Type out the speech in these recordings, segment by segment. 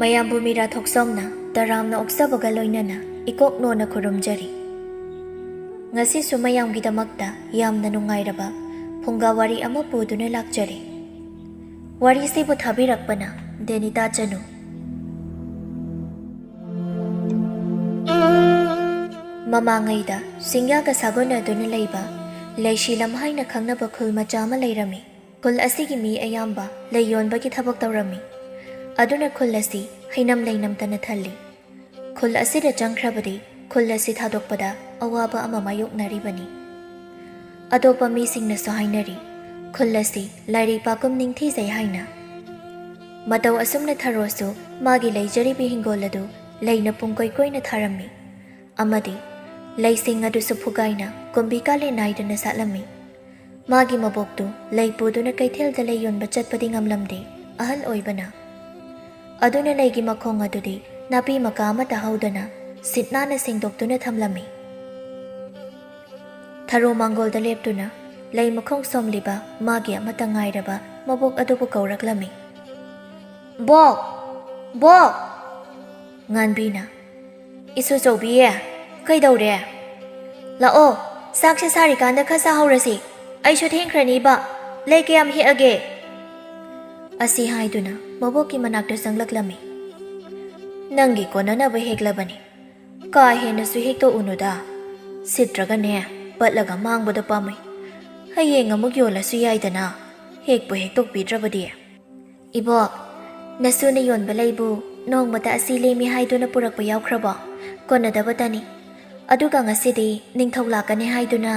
ꯃꯌꯥꯝꯕꯨ ꯃꯤꯔꯥ ꯊꯣꯛꯆꯣꯝꯅ ꯇꯔꯥꯝꯅ ꯑꯣꯛꯆꯕꯒ ꯂꯣꯏꯅꯅ ꯏꯀꯣꯛꯅꯣꯅ ꯈꯨꯔꯨꯝꯖꯔꯤ꯫ ꯉꯁꯤꯁꯨ ꯃꯌꯥꯝꯒꯤꯗꯃꯛꯇ ꯌꯥꯝꯅ ꯅꯨꯡꯉꯥꯏꯔꯕ ꯐꯨꯡꯒꯥ ꯋꯥꯔꯤ ꯑꯃ ꯄꯨꯗꯨꯅ ꯂꯥꯛꯆꯔꯤ꯫ ꯋꯥꯔꯤꯁꯤꯕꯨ ꯊꯥꯕꯤꯔꯛꯄꯅ ꯗꯦꯅꯤꯇꯥ ꯆꯅꯨ꯫ ꯃꯃꯥꯡꯉꯩꯗ ꯆꯤꯡꯌꯥꯒ ꯁꯥꯒꯣꯟꯅꯗꯨꯅ ꯂꯩꯕ ꯂꯩꯁꯤꯂꯝ ꯍꯥꯏꯅ ꯈꯪꯅꯕ ꯈꯨꯜ ꯃꯆꯥ ꯑꯃ ꯂꯩꯔꯝꯃꯤ꯫ ꯈꯨꯜ ꯑꯁꯤꯒꯤ ꯃꯤ ꯑꯌꯥꯝꯕ ꯂꯩ ꯌꯣꯟꯕꯒꯤ ꯊꯕꯛ ꯇꯧꯔꯝꯃꯤ꯫ ꯑꯗꯨꯅ ꯈꯨꯜ ꯑꯁꯤ ꯍꯩꯅꯝ ꯂꯩꯅꯝꯇꯅ ꯊꯜꯂꯤ꯫ ꯈꯨꯜ ꯑꯁꯤꯗ ꯆꯪꯈ꯭ꯔꯕꯗꯤ ꯈꯨꯜ ꯑꯁꯤ ꯊꯥꯗꯣꯛꯄꯗ ꯑꯋꯥꯕ ꯑꯃ ꯃꯥꯌꯣꯛꯅꯔꯤꯕꯅꯤ꯫ ꯑꯇꯣꯞꯄ ꯃꯤꯁꯤꯡꯅꯁꯨ ꯍꯥꯏꯅꯔꯤ ꯈꯨꯜ ꯑꯁꯤ ꯂꯥꯏꯔꯩꯄꯥꯛꯀꯨꯝ ꯅꯤꯡꯊꯤꯖꯩ ꯍꯥꯏꯅ꯫ ꯃꯇꯧ ꯑꯁꯨꯝꯅ ꯊꯔꯣꯁꯨ ꯃꯥꯒꯤ ꯂꯩꯖꯔꯤꯕ ꯍꯤꯡꯒꯣꯜ ꯑꯗꯨ ꯂꯩꯅ ꯄꯨꯡꯀꯣꯏ ꯀꯣꯏꯅ ꯊꯥꯔꯝꯃꯤ ꯑꯃꯗꯤ ꯂꯩꯁꯤꯡ ꯑꯗꯨꯁꯨ ꯐꯨꯒꯥꯏꯅ ꯀꯨꯝꯕꯤ ꯀꯥꯂꯦꯟ ꯅꯥꯏꯗꯨꯅ ꯁꯥꯠꯂꯝꯃꯤ꯫ ꯃꯥꯒꯤ ꯃꯕꯣꯛꯇꯨ ꯂꯩ ꯄꯨꯗꯨꯅ ꯀꯩꯊꯦꯜꯗ ꯂꯩ ꯌꯣꯟꯕ ꯆꯠꯄꯗꯤ ꯉꯝꯂꯝꯗꯦ ꯑꯍꯜ ꯑꯣꯏꯕꯅ꯫ ꯑꯗꯨꯅ ꯂꯩꯒꯤ ꯃꯈꯣꯡ ꯑꯗꯨꯗꯤ ꯅꯥꯄꯤ ꯃꯀꯥ ꯑꯃꯠꯇ ꯍꯧꯗꯅ ꯁꯤꯠ ꯅꯥꯟꯅ ꯁꯦꯡꯗꯣꯛꯇꯨꯅ ꯊꯝꯂꯝꯃꯤ꯫ ꯊꯔꯣ ꯃꯥꯡꯒꯣꯜꯗ ꯂꯦꯞꯇꯨꯅ ꯂꯩ ꯃꯈꯣꯡ ꯁꯣꯝꯂꯤꯕ ꯃꯥꯒꯤ ꯑꯃꯠꯇ ꯉꯥꯏꯔꯕ ꯃꯕꯣꯛ ꯑꯗꯨꯕꯨ ꯀꯧꯔꯛꯂꯝꯃꯤ꯫ "ꯕꯣꯛ! ꯕꯣꯛ!" ꯉꯥꯟꯕꯤꯅ "ꯏꯁꯨꯆꯧꯕꯤ, ꯀꯩꯗꯧꯔꯦ? ꯂꯥꯛꯑꯣ, ꯆꯥꯛꯁꯦ ꯁꯥꯔꯤꯀꯥꯟꯗ ꯈꯔ ꯆꯥꯍꯧꯔꯁꯤ, ꯑꯩꯁꯨ ꯊꯦꯡꯈ꯭ꯔꯅꯤꯕ, ꯂꯩ ꯀꯌꯥꯝ ꯍꯦꯛꯑꯒꯦ?" ꯑꯁꯤ ꯍꯥꯏꯗꯨꯅ ꯃꯕꯣꯛꯀꯤ ꯃꯅꯥꯛꯇ ꯆꯪꯂꯛꯂꯝꯃꯤ꯫ "ꯅꯪꯒꯤ ꯀꯣꯟꯅꯅꯕ ꯍꯦꯛꯂꯕꯅꯤ, ꯀꯥ ꯍꯦꯟꯅꯁꯨ ꯍꯦꯛꯇꯣꯛꯎꯅꯨꯗ, ꯁꯤꯠꯇ꯭ꯔꯒꯅꯦ ꯄꯠꯂꯒ ꯃꯥꯡꯕꯗ ꯄꯥꯝꯃꯩ, ꯍꯌꯦꯡ ꯑꯃꯨꯛ ꯌꯣꯜꯂꯁꯨ ꯌꯥꯏꯗꯅ, ꯍꯦꯛꯄꯨ ꯍꯦꯛꯇꯣꯛꯄꯤꯗ꯭ꯔꯕꯗꯤ." "ꯏꯕꯣꯛ, ꯅꯁꯨꯅ ꯌꯣꯟꯕ ꯂꯩꯕꯨ ꯅꯣꯡꯃꯇ ꯑꯁꯤ ꯂꯦꯝꯃꯤ ꯍꯥꯏꯗꯨꯅ ꯄꯨꯔꯛꯄ ꯌꯥꯎꯈ꯭ꯔꯕꯣ? ꯀꯣꯟꯅꯗꯕꯇꯅꯤ, ꯑꯗꯨꯒ ꯉꯁꯤꯗꯤ ꯅꯤꯡꯊꯧ ꯂꯥꯛꯀꯅꯤ ꯍꯥꯏꯗꯨꯅ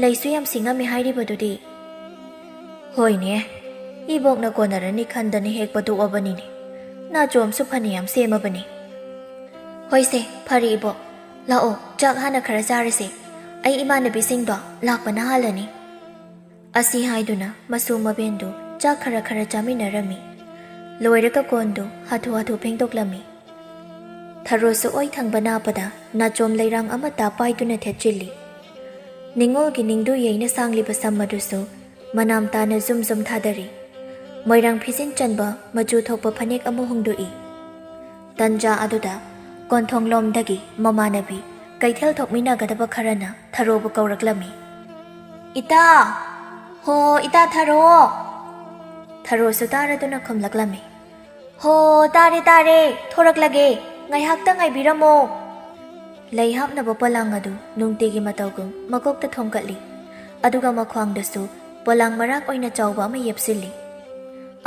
ꯂꯩꯁꯨ ꯌꯥꯝ ꯁꯤꯡꯉꯝꯃꯤ ꯍꯥꯏꯔꯤꯕꯗꯨꯗꯤ." "ꯍꯣꯏꯅꯦ, ꯏꯕꯣꯛꯅ ꯀꯣꯟꯅꯔꯅꯤ ꯈꯟꯗꯅ ꯍꯦꯛꯄ ꯇꯣꯛꯑꯕꯅꯤꯅꯦ, ꯅꯥꯆꯣꯝꯁꯨ ꯐꯅꯌꯥꯝ ꯁꯦꯝꯃꯕꯅꯤ." "ꯍꯣꯏꯁꯦ, ꯐꯔꯦ ꯏꯕꯣꯛ, ꯂꯥꯛꯑꯣ ꯆꯥꯛ ꯍꯥꯟꯅ ꯈꯔ ꯆꯥꯔꯁꯦ, ꯑꯩ ꯏꯃꯥꯟꯅꯕꯤꯁꯤꯡꯗꯣ ꯂꯥꯛꯄꯅ ꯍꯥꯜꯂꯅꯤ." ꯑꯁꯤ ꯍꯥꯏꯗꯨꯅ ꯃꯁꯨ ꯃꯕꯦꯟꯗꯨ ꯆꯥꯛ ꯈꯔ ꯈꯔ ꯆꯥꯃꯤꯟꯅꯔꯝꯃꯤ꯫ ꯂꯣꯏꯔꯒ ꯀꯣꯟꯗꯨ ꯍꯥꯊꯨ ꯍꯥꯊꯨ ꯐꯦꯡꯗꯣꯛꯂꯝꯃꯤ꯫ ꯊꯔꯣꯁꯨ ꯑꯣꯏ ꯊꯪꯕ ꯅꯥꯄꯗ ꯅꯥꯆꯣꯝ ꯂꯩꯔꯥꯡ ꯑꯃꯠꯇ ꯄꯥꯏꯗꯨꯅ ꯊꯦꯠꯆꯤꯜꯂꯤ꯫ ꯅꯤꯡꯉꯣꯜꯒꯤ ꯅꯤꯡꯗꯨ ꯌꯩꯅ ꯁꯥꯡꯂꯤꯕ ꯁꯝ ꯑꯗꯨꯁꯨ ꯃꯅꯥꯝ ꯇꯥꯅ ꯖꯨꯝ ꯖꯨꯝ ꯊꯥꯗꯔꯤ꯫ ꯃꯣꯏꯔꯥꯡ ꯐꯤꯖꯤꯟ ꯆꯟꯕ ꯃꯆꯨ ꯊꯣꯛꯄ ꯐꯅꯦꯛ ꯑꯃ ꯍꯣꯡꯗꯣꯛꯏ꯫ ꯇꯟꯖꯥ ꯑꯗꯨꯗ ꯀꯣꯟꯊꯣꯡꯂꯣꯝꯗꯒꯤ ꯃꯃꯥꯟꯅꯕꯤ ꯀꯩꯊꯦꯜ ꯊꯣꯛꯃꯤꯟꯅꯒꯗꯕ ꯈꯔꯅ ꯊꯔꯣꯕꯨ ꯀꯧꯔꯛꯂꯝꯃꯤ꯫ "ꯏꯇꯥ! ꯍꯣ ꯏꯇꯥ ꯊꯔꯣ!" ꯊꯔꯣꯁꯨ ꯇꯥꯔꯗꯨꯅ ꯈꯨꯝꯂꯛꯂꯝꯃꯤ꯫ "ꯍꯣ ꯇꯥꯔꯦ ꯇꯥꯔꯦ, ꯊꯣꯔꯛꯂꯒꯦ, ꯉꯥꯏꯍꯥꯛꯇ ꯉꯥꯏꯕꯤꯔꯝꯃꯣ." ꯂꯩ ꯍꯥꯞꯅꯕ ꯄꯣꯂꯥꯡ ꯑꯗꯨ ꯅꯨꯡꯇꯤꯒꯤ ꯃꯇꯧꯒꯨꯝ ꯃꯀꯣꯛꯇ ꯊꯣꯡꯀꯠꯂꯤ, ꯑꯗꯨꯒ ꯃꯈ꯭ꯋꯥꯡꯗꯁꯨ ꯄꯣꯂꯥꯡ ꯃꯔꯥꯛ ꯑꯣꯏꯅ ꯆꯥꯎꯕ ꯑꯃ ꯌꯦꯞꯁꯤꯜꯂꯤ꯫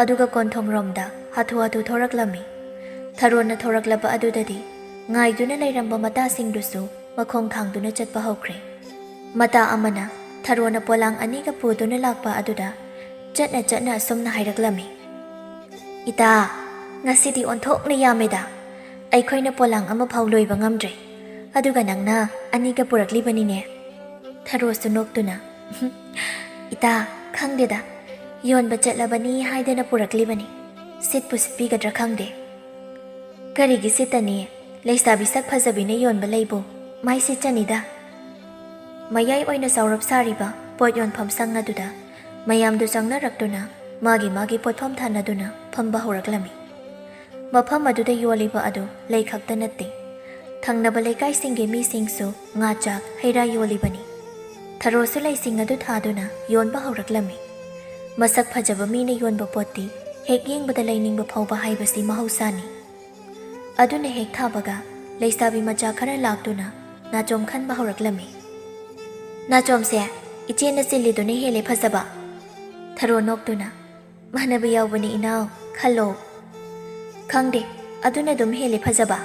ꯑꯗꯨꯒ ꯀꯣꯟꯊꯣꯡꯔꯣꯝꯗ ꯍꯥꯊꯨ ꯍꯥꯊꯨ ꯊꯣꯔꯛꯂꯝꯃꯤ꯫ ꯊꯔꯣꯅ ꯊꯣꯔꯛꯂꯕ ꯑꯗꯨꯗꯗꯤ ꯉꯥꯏꯗꯨꯅ ꯂꯩꯔꯝꯕ ꯃꯇꯥꯁꯤꯡꯗꯨꯁꯨ ꯃꯈꯣꯡ ꯊꯥꯡꯗꯨꯅ ꯆꯠꯄ ꯍꯧꯈ꯭ꯔꯦ꯫ ꯃꯇꯥ ꯑꯃꯅ ꯊꯔꯣꯅ ꯄꯣꯂꯥꯡ ꯑꯅꯤꯒ ꯄꯨꯗꯨꯅ ꯂꯥꯛꯄ ꯑꯗꯨꯗ ꯆꯠꯅ ꯆꯠꯅ ꯑꯁꯨꯝꯅ ꯍꯥꯏꯔꯛꯂꯝꯃꯤ꯫ "ꯏꯇꯥ, ꯉꯁꯤꯗꯤ ꯑꯣꯟꯊꯣꯛꯅ ꯌꯥꯝꯃꯦꯗ, ꯑꯩꯈꯣꯏꯅ ꯄꯣꯂꯥꯡ ꯑꯃ ꯐꯥꯎ ꯂꯣꯏꯕ ꯉꯝꯗ꯭ꯔꯦ, ꯑꯗꯨꯒ ꯅꯪꯅ ꯑꯅꯤꯒ ꯄꯨꯔꯛꯂꯤꯕꯅꯤꯅꯦ." ꯊꯔꯣꯁꯨ ꯅꯣꯛꯇꯨꯅ "ꯏꯇꯥ, ꯈꯪꯗꯦꯗ, ꯌꯣꯟꯕ ꯆꯠꯂꯕꯅꯤ ꯍꯥꯏꯗꯅ ꯄꯨꯔꯛꯂꯤꯕꯅꯤ, ꯁꯤꯠꯄꯨ ꯁꯤꯠꯄꯤꯒꯗ꯭ꯔꯥ ꯈꯪꯗꯦ." "ꯀꯔꯤꯒꯤ ꯁꯤꯠꯇꯅꯤ? ꯂꯩꯁꯥꯕꯤ ꯁꯛ ꯐꯖꯕꯤꯅ ꯌꯣꯟꯕ ꯂꯩꯕꯨ ꯃꯥꯏ ꯁꯤꯠꯆꯅꯤꯗ." ꯃꯌꯥꯏ ꯑꯣꯏꯅ ꯆꯥꯎꯔꯞ ꯁꯥꯔꯤꯕ ꯄꯣꯠ ꯌꯣꯟꯐꯝ ꯁꯪ ꯑꯗꯨꯗ ꯃꯌꯥꯝꯗꯨ ꯆꯪꯅꯔꯛꯇꯨꯅ ꯃꯥꯒꯤ ꯃꯥꯒꯤ ꯄꯣꯠꯐꯝ ꯊꯥꯅꯗꯨꯅ ꯐꯝꯕ ꯍꯧꯔꯛꯂꯝꯃꯤ꯫ ꯃꯐꯝ ꯑꯗꯨꯗ ꯌꯣꯜꯂꯤꯕ ꯑꯗꯨ ꯂꯩ ꯈꯛꯇ ꯅꯠꯇꯦ, ꯊꯪꯅꯕ ꯂꯩꯀꯥꯏꯁꯤꯡꯒꯤ ꯃꯤꯁꯤꯡꯁꯨ ꯉꯥ ꯆꯥꯛ ꯍꯩ ꯔꯥ ꯌꯣꯜꯂꯤꯕꯅꯤ꯫ ꯊꯔꯣꯁꯨ ꯂꯩꯁꯤꯡ ꯑꯗꯨ ꯊꯥꯗꯨꯅ ꯌꯣꯟꯕ ꯍꯧꯔꯛꯂꯝꯃꯤ꯫ ꯃꯁꯛ ꯐꯖꯕ ꯃꯤꯅ ꯌꯣꯟꯕ ꯄꯣꯠꯇꯤ ꯍꯦꯛ ꯌꯦꯡꯕꯗ ꯂꯩꯅꯤꯡꯕ ꯐꯥꯎꯕ ꯍꯥꯏꯕꯁꯤ ꯃꯍꯧꯁꯥꯅꯤ꯫ ꯑꯗꯨꯅ ꯍꯦꯛ ꯊꯥꯕꯒ ꯂꯩꯁꯥꯕꯤ ꯃꯆꯥ ꯈꯔ ꯂꯥꯛꯇꯨꯅ ꯅꯥꯆꯣꯝ ꯈꯟꯕ ꯍꯧꯔꯛꯂꯝꯃꯤ꯫ "ꯅꯥꯆꯣꯝꯁꯦ ꯏꯆꯦꯅ ꯆꯤꯜꯂꯤꯗꯨꯅ ꯍꯦꯜꯂꯦ ꯐꯖꯕ." ꯊꯔꯣ ꯅꯣꯛꯇꯨꯅ "ꯃꯥꯟꯅꯕ ꯌꯥꯎꯕꯅꯤ ꯏꯅꯥꯎ, ꯈꯜꯂꯣ." "ꯈꯪꯗꯦ, ꯑꯗꯨꯅ ꯑꯗꯨꯝ ꯍꯦꯜꯂꯦ ꯐꯖꯕ."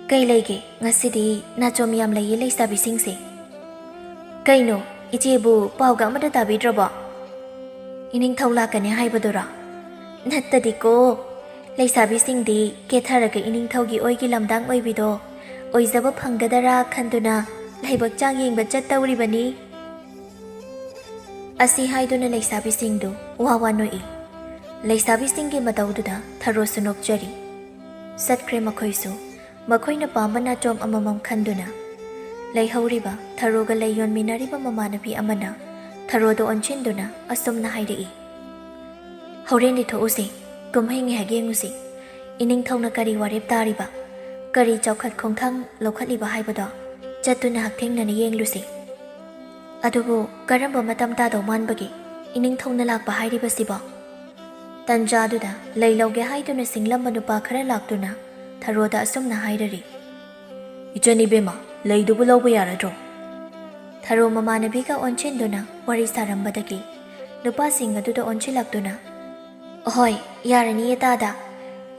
"ꯀꯩ ꯂꯩꯒꯦ ꯉꯁꯤꯗꯤ ꯅꯥꯆꯣꯝ ꯌꯥꯝ ꯂꯩꯌꯦ ꯂꯩꯁꯥꯕꯤꯁꯤꯡꯁꯦ." "ꯀꯩꯅꯣ, ꯏꯆꯦꯕꯨ ꯄꯥꯎꯒ ꯑꯃꯇ ꯇꯥꯕꯤꯗ꯭ꯔꯕꯣ? ꯏꯅꯤꯡꯊꯧ ꯂꯥꯛꯀꯅꯤ ꯍꯥꯏꯕꯗꯨꯔꯣ?" "ꯅꯠꯇꯗꯤꯀꯣ, ꯂꯩꯁꯥꯕꯤꯁꯤꯡꯗꯤ ꯀꯦꯊꯔꯒ ꯏꯅꯤꯡꯊꯧꯒꯤ ꯑꯣꯏꯒꯤ ꯂꯝꯗꯥꯡ ꯑꯣꯏꯕꯤꯗꯣ ꯑꯣꯏꯖꯕ ꯐꯪꯒꯗꯔꯥ ꯈꯟꯗꯨꯅ ꯂꯥꯏꯕꯛ ꯆꯥꯡ ꯌꯦꯡꯕ ꯆꯠꯇꯧꯔꯤꯕꯅꯤ." ꯑꯁꯤ ꯍꯥꯏꯗꯨꯅ ꯂꯩꯁꯥꯕꯤꯁꯤꯡꯗꯨ ꯋꯥ ꯋꯥ ꯅꯣꯛꯏ꯫ ꯂꯩꯁꯥꯕꯤꯁꯤꯡꯒꯤ ꯃꯇꯧꯗꯨꯗ ꯊꯔꯣꯁꯨ ꯅꯣꯛꯆꯔꯤ꯫ ꯆꯠꯈ꯭ꯔꯦ ꯃꯈꯣꯏꯁꯨ ꯃꯈꯣꯏꯅ ꯄꯥꯝꯕ ꯅꯥꯆꯣꯝ ꯑꯃꯃꯝ ꯈꯟꯗꯨꯅ꯫ ꯂꯩꯍꯧꯔꯤꯕ ꯊꯔꯣꯒ ꯂꯩ ꯌꯣꯟꯃꯤꯟꯅꯔꯤꯕ ꯃꯃꯥꯟꯅꯕꯤ ꯑꯃꯅ ꯊꯔꯣꯗ ꯑꯣꯟꯁꯤꯟꯗꯨꯅ ꯑꯁꯨꯝꯅ ꯍꯥꯏꯔꯛꯏ꯫ "ꯍꯣꯔꯦꯟꯗꯤ ꯊꯣꯛꯎꯁꯤ, ꯀꯨꯝꯍꯩ ꯉꯥꯏꯍꯥꯛ ꯌꯦꯡꯉꯨꯁꯤ, ꯏꯅꯤꯡꯊꯧꯅ ꯀꯔꯤ ꯋꯥꯔꯦꯞ ꯇꯥꯔꯤꯕ, ꯀꯔꯤ ꯆꯥꯎꯈꯠ ꯈꯣꯡꯊꯥꯡ ꯂꯧꯈꯠꯂꯤꯕ ꯍꯥꯏꯕꯗꯣ ꯆꯠꯇꯨꯅ ꯍꯛꯊꯦꯡꯅꯅ ꯌꯦꯡꯂꯨꯁꯤ꯫ ꯑꯗꯨꯕꯨ ꯀꯔꯝꯕ ꯃꯇꯝ ꯇꯥꯗꯧ ꯃꯥꯟꯕꯒꯦ ꯏꯅꯤꯡꯊꯧꯅ ꯂꯥꯛꯄ ꯍꯥꯏꯔꯤꯕꯁꯤꯕꯣ? ꯇꯟꯖꯥꯗꯨꯗ ꯂꯩ ꯂꯧꯒꯦ ꯍꯥꯏꯗꯨꯅ ꯁꯤꯡꯂꯝꯕ ꯅꯨꯄꯥ ꯈꯔ ꯂꯥꯛꯇꯨꯅ ꯊꯔꯣꯗ ꯑꯁꯨꯝꯅ ꯍꯥꯏꯔꯔꯤ꯫ ꯏꯆꯟ ꯂꯩꯗꯨꯕꯨ ꯂꯧꯕ ꯌꯥꯔꯗ꯭ꯔꯣ? ꯊꯔꯣ ꯃꯃꯥꯟꯅꯕꯤꯒ ꯑꯣꯟꯁꯤꯟꯗꯨꯅ ꯋꯥꯔꯤ ꯁꯥꯔꯝꯕꯗꯒꯤ ꯅꯨꯄꯥꯁꯤꯡ ꯑꯗꯨꯗ ꯑꯣꯟꯁꯤꯜꯂꯛꯇꯨꯅ, ꯑꯍꯣꯏ ꯌꯥꯔꯅꯤꯌꯦ ꯇꯥꯗ,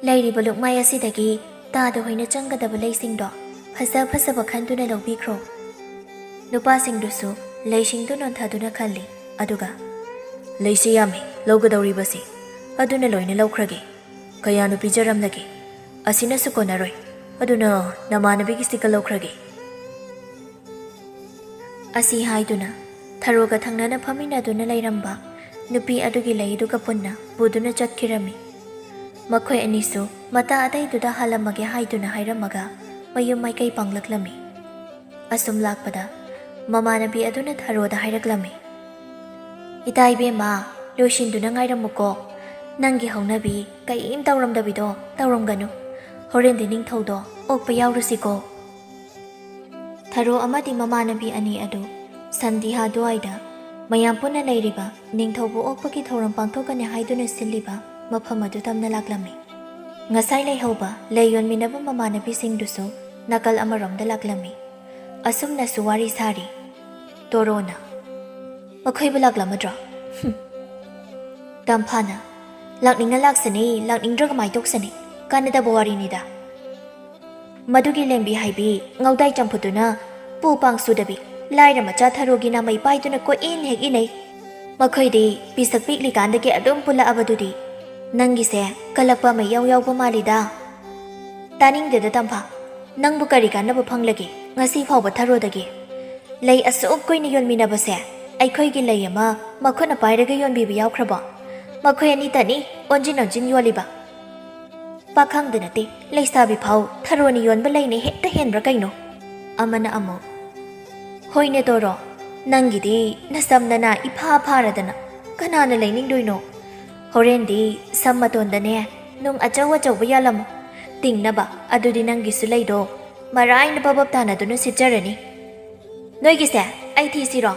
ꯂꯩꯔꯤꯕ ꯂꯨꯛꯃꯥꯏ ꯑꯁꯤꯗꯒꯤ ꯇꯥꯗ ꯍꯣꯏꯅ ꯆꯪꯒꯗꯕ ꯂꯩꯁꯤꯡꯗꯣ ꯐꯖ ꯐꯖꯕ ꯈꯟꯗꯨꯅ ꯂꯧꯕꯤꯈ꯭ꯔꯣ꯫ ꯅꯨꯄꯥꯁꯤꯡꯗꯨꯁꯨ ꯂꯩꯁꯤꯡꯗꯨ ꯅꯣꯟꯊꯗꯨꯅ ꯈꯜꯂꯤ, ꯑꯗꯨꯒ ꯂꯩꯁꯤ ꯌꯥꯝꯃꯤ ꯂꯧꯒꯗꯧꯔꯤꯕꯁꯤ, ꯑꯗꯨꯅ ꯂꯣꯏꯅ ꯂꯧꯈ꯭ꯔꯒꯦ꯫ ꯀꯌꯥꯅ ꯄꯤꯖꯔꯝꯂꯒꯦ? ꯑꯁꯤꯅꯁꯨ ꯀꯣꯟꯅꯔꯣꯏ, ꯑꯗꯨꯅ ꯅꯃꯥꯟꯅꯕꯤꯒꯤꯁꯤꯒ ꯂꯧꯈ꯭ꯔꯒꯦ꯫ ꯑꯁꯤ ꯍꯥꯏꯗꯨꯅ ꯊꯔꯣꯒ ꯊꯪꯅꯅ ꯐꯝꯃꯤꯟꯅꯗꯨꯅ ꯂꯩꯔꯝꯕ ꯅꯨꯄꯤ ꯑꯗꯨꯒꯤ ꯂꯩꯗꯨꯒ ꯄꯨꯟꯅ ꯄꯨꯗꯨꯅ ꯆꯠꯈꯤꯔꯝꯃꯤ꯫ ꯃꯈꯣꯏ ꯑꯅꯤꯁꯨ ꯃꯇꯥ ꯑꯇꯩꯗꯨꯗ ꯍꯥꯜꯂꯝꯃꯒꯦ ꯍꯥꯏꯗꯨꯅ ꯍꯥꯏꯔꯝꯃꯒ ꯃꯌꯨꯝ ꯃꯥꯏꯀꯩ ꯄꯥꯡꯂꯛꯂꯝꯃꯤ꯫ ꯑꯁꯨꯝ ꯂꯥꯛꯄꯗ ꯃꯃꯥꯟꯅꯕꯤ ꯑꯗꯨꯅ ꯊꯔꯣꯗ ꯍꯥꯏꯔꯛꯂꯝꯃꯤ, ꯏꯇꯥ ꯏꯕꯦꯝꯃ, ꯂꯣꯏꯁꯤꯟꯗꯨꯅ ꯉꯥꯏꯔꯝꯃꯨꯀꯣ, ꯅꯪꯒꯤ ꯍꯧꯅꯕꯤ ꯀꯩꯝ ꯇꯧꯔꯝꯗꯕꯤꯗꯣ ꯇꯧꯔꯝꯒꯅꯨ, ꯍꯣꯔꯦꯟꯗꯤ ꯅꯤꯡꯊꯧꯗꯣ ꯑꯣꯛꯄ ꯌꯥꯎꯔꯨꯁꯤꯀꯣ꯫ ꯊꯔꯣ ꯑꯃꯗꯤ ꯃꯃꯥꯟꯅꯕꯤ ꯑꯅꯤ ꯑꯗꯨ ꯁꯟꯗꯤꯍꯥ ꯑꯗꯨꯋꯥꯏꯗ ꯃꯌꯥꯝ ꯄꯨꯟꯅ ꯂꯩꯔꯤꯕ ꯅꯤꯡꯊꯧꯕꯨ ꯑꯣꯛꯄꯒꯤ ꯊꯧꯔꯝ ꯄꯥꯡꯊꯣꯛꯀꯅꯤ ꯍꯥꯏꯗꯨꯅ ꯁꯤꯜꯂꯤꯕ ꯃꯐꯝ ꯑꯗꯨ ꯇꯝꯅ ꯂꯥꯛꯂꯝꯃꯤ꯫ ꯉꯁꯥꯏ ꯂꯩꯍꯧꯕ ꯂꯩ ꯌꯣꯟꯃꯤꯟꯅꯕ ꯃꯃꯥꯟꯅꯕꯤꯁꯤꯡꯗꯨꯁꯨ ꯅꯥꯀꯜ ꯑꯃꯔꯣꯝꯗ ꯂꯥꯛꯂꯝꯃꯤ꯫ ꯑꯁꯨꯝꯅꯁꯨ ꯋꯥꯔꯤ ꯁꯥꯔꯤ꯫ ꯇꯣꯔꯣꯅ, ꯃꯈꯣꯏꯕꯨ ꯂꯥꯛꯂꯝꯃꯗ꯭ꯔꯣ? ꯇꯝꯐꯥꯅ, ꯂꯥꯛꯅꯤꯡꯅ ꯂꯥꯛꯁꯅꯤ, ꯂꯥꯛꯅꯤꯡꯗ꯭ꯔ ꯀꯃꯥꯏ ꯇꯧꯁꯅꯤ, ꯀꯥꯟꯅꯗꯕ ꯋꯥꯔꯤꯅꯤꯗ꯫ ꯃꯗꯨꯒꯤ ꯂꯦꯝꯕꯤ ꯍꯥꯏꯕꯤ ꯉꯧꯗꯥꯏ ꯆꯝꯐꯨꯠꯇꯨꯅ ꯄꯨ ꯄꯥꯡ ꯁꯨꯗꯕꯤ ꯂꯥꯏꯔ ꯃꯆꯥ ꯊꯔꯣꯒꯤ ꯅꯥꯃꯩ ꯄꯥꯏꯗꯨꯅ ꯀꯣꯏꯏꯟ ꯍꯦꯛ ꯏꯅꯩ꯫ ꯃꯈꯣꯏꯗꯤ ꯄꯤꯁꯛ ꯄꯤꯛꯂꯤꯀꯥꯟꯗꯒꯤ ꯑꯗꯨꯝ ꯄꯨꯜꯂꯛꯑꯕꯗꯨꯗꯤ ꯅꯪꯒꯤꯁꯦ ꯀꯜꯂꯛꯄ ꯑꯃ ꯌꯥꯎꯕ ꯃꯥꯜꯂꯤꯗ꯫ ꯇꯥꯅꯤꯡꯗꯦꯗ ꯇꯝꯐꯥ, ꯅꯪꯕꯨ ꯀꯔꯤ ꯀꯥꯟꯅꯕ ꯐꯪꯂꯒꯦ ꯉꯁꯤ ꯐꯥꯎꯕ ꯊꯔꯣꯗꯒꯤ? ꯂꯩ ꯑꯁꯨꯛ ꯀꯨꯏꯅ ꯌꯣꯟꯃꯤꯟꯅꯕꯁꯦ ꯑꯩꯈꯣꯏꯒꯤ ꯂꯩ ꯑꯃ ꯃꯈꯨꯠꯅ ꯄꯥꯏꯔꯒ ꯌꯣꯟꯕꯤꯕ ꯌꯥꯎꯈ꯭ꯔꯕꯣ? ꯃꯈꯣꯏ ꯑꯅꯤꯇꯅꯤ ꯑꯣꯟꯖꯤꯟ ꯌꯣꯜꯂꯤꯕ꯫ ꯄꯥꯈꯪꯗ ꯅꯠꯇꯦ ꯂꯩꯁꯥꯕꯤ ꯐꯥꯎ ꯊꯔꯣꯅ ꯌꯣꯟꯕ ꯂꯩꯅ ꯍꯦꯛꯇ ꯍꯦꯟꯕ꯭ꯔꯥ ꯀꯩꯅꯣ? ꯑꯃꯅ ꯑꯃꯨꯛ, ꯍꯣꯏꯅꯦ ꯇꯣꯔꯣ, ꯅꯪꯒꯤꯗꯤ ꯅꯁꯝꯅꯅ ꯏꯐꯥ ꯐꯥꯔꯗꯅ ꯀꯅꯥꯅ ꯂꯩꯅꯤꯡꯗꯣꯏꯅꯣ? ꯍꯣꯔꯦꯟꯗꯤ ꯁꯝ ꯃꯇꯣꯟꯗꯅꯦ ꯅꯨꯡ ꯑꯆꯧ ꯑꯆꯧꯕ ꯌꯥꯜꯂꯝꯃꯨ, ꯇꯤꯡꯅꯕ, ꯑꯗꯨꯗꯤ ꯅꯪꯒꯤꯁꯨ ꯂꯩꯗꯣ ꯃꯔꯥꯏꯅ ꯕꯕꯞ ꯇꯥꯅꯗꯨꯅ ꯁꯤꯠꯆꯔꯅꯤ꯫ ꯅꯣꯏꯒꯤꯁꯦ ꯑꯩ ꯊꯤꯁꯤꯔꯣ?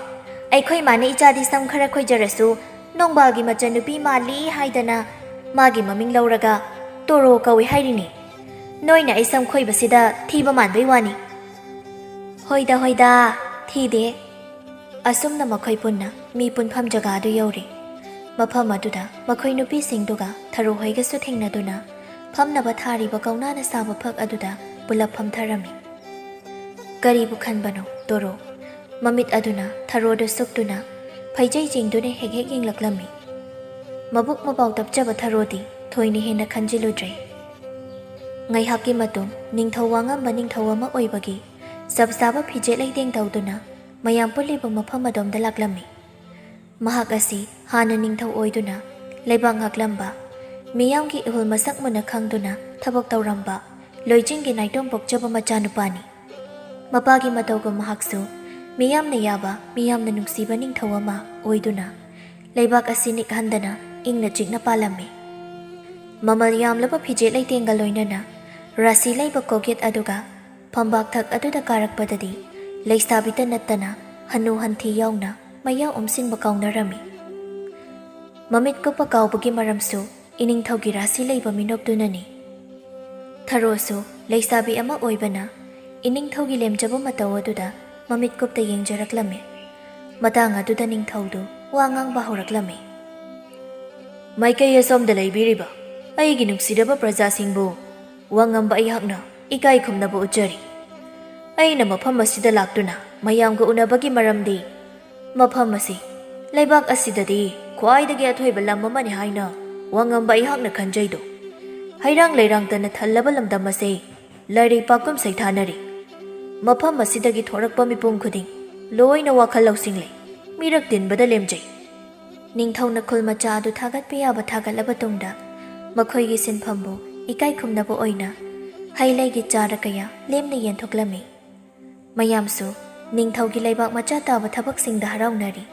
ꯑꯩꯈꯣꯏ ꯃꯥꯅ ꯏꯆꯥꯗꯤ ꯁꯝ ꯈꯔ ꯈꯣꯏꯖꯔꯁꯨ ꯅꯣꯡꯕꯥꯜꯒꯤ ꯃꯆꯟꯅꯨꯄꯤ ꯃꯥꯜꯂꯤ ꯍꯥꯏꯗꯅ ꯃꯥꯒꯤ ꯃꯃꯤꯡ ꯂꯧꯔꯒ ꯇꯣꯔꯣ ꯀꯧꯏ ꯍꯥꯏꯔꯤꯅꯤ꯫ ꯅꯣꯏꯅ ꯑꯩ ꯁꯝ ꯈꯣꯏꯕꯁꯤꯗ ꯊꯤꯕ ꯃꯥꯟꯕꯩ ꯋꯥꯅꯤ꯫ ꯍꯣꯏꯗ ꯊꯤꯗꯦ꯫ ꯑꯁꯨꯝꯅ ꯃꯈꯣꯏ ꯄꯨꯟꯅ ꯃꯤ ꯄꯨꯟꯐꯝ ꯖꯒꯥꯗꯨ ꯌꯧꯔꯤ꯫ ꯃꯐꯝ ꯑꯗꯨꯗ ꯃꯈꯣꯏ ꯅꯨꯄꯤꯁꯤꯡꯗꯨꯒ ꯊꯔꯣꯍꯣꯏꯒꯁꯨ ꯊꯦꯡꯅꯗꯨꯅ ꯐꯝꯅꯕ ꯊꯥꯔꯤꯕ ꯀꯧꯅꯥꯅ ꯁꯥꯕ ꯐꯛ ꯑꯗꯨꯗ ꯄꯨꯂꯞ ꯐꯝꯊꯔꯝꯃꯤ꯫ ꯀꯔꯤꯕꯨ ꯈꯟꯕꯅꯣ ꯇꯣꯔꯣ? ꯃꯃꯤꯠ ꯑꯗꯨꯅ ꯊꯔꯣꯗ ꯁꯨꯛꯇꯨꯅ ꯐꯩꯖꯩ ꯆꯤꯡꯗꯨꯅ ꯍꯦꯛ ꯌꯦꯡꯂꯛꯂꯝꯃꯤ꯫ ꯃꯕꯨꯛ ꯃꯄꯥꯎ ꯇꯞꯆꯕ ꯊꯔꯣꯗꯤ ꯊꯣꯏꯅ ꯍꯦꯟꯅ ꯈꯟꯖꯤꯜꯂꯨꯗ꯭ꯔꯦ꯫ ꯉꯥꯏꯍꯥꯛꯀꯤ ꯃꯇꯨꯡ ꯅꯤꯡꯊꯧ ꯋꯥꯉꯝꯕ ꯅꯤꯡꯊꯧ ꯑꯃ ꯑꯣꯏꯕꯒꯤ ꯆꯞ ꯆꯥꯕ ꯐꯤꯖꯦꯠ ꯂꯩꯇꯦꯡ ꯇꯧꯗꯨꯅ ꯃꯌꯥꯝ ꯄꯨꯜꯂꯤꯕ ꯃꯐꯝ ꯑꯗꯣꯝꯗ ꯂꯥꯛꯂꯝꯃꯤ꯫ ꯃꯍꯥꯛ ꯑꯁꯤ ꯍꯥꯟꯅ ꯅꯤꯡꯊꯧ ꯑꯣꯏꯗꯨꯅ ꯂꯩꯕꯥꯛ ꯉꯥꯛꯂꯝꯕ, ꯃꯤꯌꯥꯝꯒꯤ ꯏꯍꯨꯜ ꯃꯁꯛ ꯃꯨꯟꯅ ꯈꯪꯗꯨꯅ ꯊꯕꯛ ꯇꯧꯔꯝꯕ ꯂꯣꯏꯖꯤꯡꯒꯤ ꯅꯥꯏꯇꯣꯝꯄꯣꯛꯆꯕ ꯃꯆꯥꯅꯨꯄꯥꯅꯤ꯫ ꯃꯄꯥꯒꯤ ꯃꯇꯧꯒ ꯃꯍꯥꯛꯁꯨ ꯃꯤꯌꯥꯝꯅ ꯌꯥꯕ, ꯃꯤꯌꯥꯝꯅ ꯅꯨꯡꯁꯤꯕ ꯅꯤꯡꯊꯧ ꯑꯃ ꯑꯣꯏꯗꯨꯅ ꯂꯩꯕꯥꯛ ꯑꯁꯤ ꯅꯤꯛꯍꯟꯗꯅ ꯏꯪꯅ ꯆꯤꯛꯅ ꯄꯥꯜꯂꯝꯃꯤ꯫ ꯃꯃꯜ ꯌꯥꯝꯂꯕ ꯐꯤꯖꯦꯠ ꯂꯩꯇꯦꯡꯒ ꯂꯣꯏꯅꯅ ꯔꯥꯁꯤ ꯂꯩꯕ ꯀꯣꯛꯌꯦꯠ ꯑꯗꯨꯒ ꯐꯝꯕꯥꯛ ꯊꯛ ꯑꯗꯨꯗ ꯀꯥꯔꯛꯄꯗꯗꯤ ꯂꯩꯁꯥꯕꯤꯇ ꯅꯠꯇꯅ ꯍꯟꯅꯨ ꯍꯟꯊꯤ ꯌꯥꯎꯅ ꯃꯌꯥ ꯑꯣꯝꯁꯤꯟꯕ ꯀꯥꯎꯅꯔꯝꯃꯤ꯫ ꯃꯃꯤꯠ ꯀꯨꯞꯄ ꯀꯥꯎꯕꯒꯤ ꯃꯔꯝꯁꯨ ꯏꯅꯤꯡꯊꯧꯒꯤ ꯔꯥꯁꯤ ꯂꯩꯕ ꯃꯤꯅꯣꯛꯇꯨꯅꯅꯤ꯫ ꯊꯔꯣꯁꯨ ꯂꯩꯁꯥꯕꯤ ꯑꯃ ꯑꯣꯏꯕꯅ ꯏꯅꯤꯡꯊꯧꯒꯤ ꯂꯦꯝꯖꯕ ꯃꯇꯧ ꯑꯗꯨꯗ ꯃꯃꯤꯠ ꯀꯨꯞꯇ ꯌꯦꯡꯖꯔꯛꯂꯝꯃꯤ꯫ ꯃꯇꯥꯡ ꯑꯗꯨꯗ ꯅꯤꯡꯊꯧꯗꯨ ꯋꯥ ꯉꯥꯡꯕ ꯍꯧꯔꯛꯂꯝꯃꯤ꯫ ꯃꯥꯏꯀꯩ ꯑꯁꯣꯝꯗ ꯂꯩꯕꯤꯔꯤꯕ ꯑꯩꯒꯤ ꯅꯨꯡꯁꯤꯔꯕ ꯄ꯭ꯔꯖꯥꯁꯤꯡꯕꯨ ꯋꯥꯉꯝꯕ ꯑꯩꯍꯥꯛꯅ ꯏꯀꯥꯏ ꯈꯨꯝꯅꯕ ꯎꯠꯆꯔꯤ꯫ ꯑꯩꯅ ꯃꯐꯝ ꯑꯁꯤꯗ ꯂꯥꯛꯇꯨꯅ ꯃꯌꯥꯝꯒ ꯎꯅꯕꯒꯤ ꯃꯔꯝꯗꯤ ꯃꯐꯝ ꯑꯁꯤ ꯂꯩꯕꯥꯛ ꯑꯁꯤꯗꯗꯤ ꯈ꯭ꯋꯥꯏꯗꯒꯤ ꯑꯊꯣꯏꯕ ꯂꯝ ꯑꯃꯅꯤ ꯍꯥꯏꯅ ꯋꯥꯉꯝꯕ ꯑꯩꯍꯥꯛꯅ ꯈꯟꯖꯩꯗꯣ꯫ ꯍꯩꯔꯥꯡ ꯂꯩꯔꯥꯡꯇꯅ ꯊꯜꯂꯕ ꯂꯝꯗꯝ ꯑꯁꯤ ꯂꯥꯏꯔꯩ ꯄꯥꯛꯀꯨꯝ ꯁꯩꯊꯥꯅꯔꯤ꯫ ꯃꯐꯝ ꯑꯁꯤꯗꯒꯤ ꯊꯣꯔꯛꯄ ꯃꯤꯄꯨꯝ ꯈꯨꯗꯤꯡ ꯂꯣꯏꯅ ꯋꯥꯈꯜ ꯂꯧꯁꯤꯡ ꯂꯩ, ꯃꯤꯔꯛ ꯇꯤꯟꯕꯗ ꯂꯦꯝꯖꯩ꯫ ꯅꯤꯡꯊꯧꯅ ꯈꯨꯜ ꯃꯆꯥ ꯑꯗꯨ ꯊꯥꯒꯠꯄ ꯌꯥꯕ ꯊꯥꯒꯠꯂꯕ ꯇꯨꯡꯗ ꯃꯈꯣꯏꯒꯤ ꯁꯤꯟꯐꯝꯕꯨ ꯏꯀꯥꯏ ꯈꯨꯝꯅꯕ ꯑꯣꯏꯅ ꯍꯩ ꯂꯩꯒꯤ ꯆꯥꯔ ꯀꯌꯥ ꯂꯦꯝꯅ ꯌꯦꯟꯊꯣꯛꯂꯝꯃꯤ꯫ ꯃꯌꯥꯝꯁꯨ ꯅꯤꯡꯊꯧꯒꯤ ꯂꯩꯕꯥꯛ ꯃꯆꯥ ꯇꯥꯕ ꯊꯕꯛꯁꯤꯡꯗ ꯍꯔꯥꯎꯅꯔꯤ꯫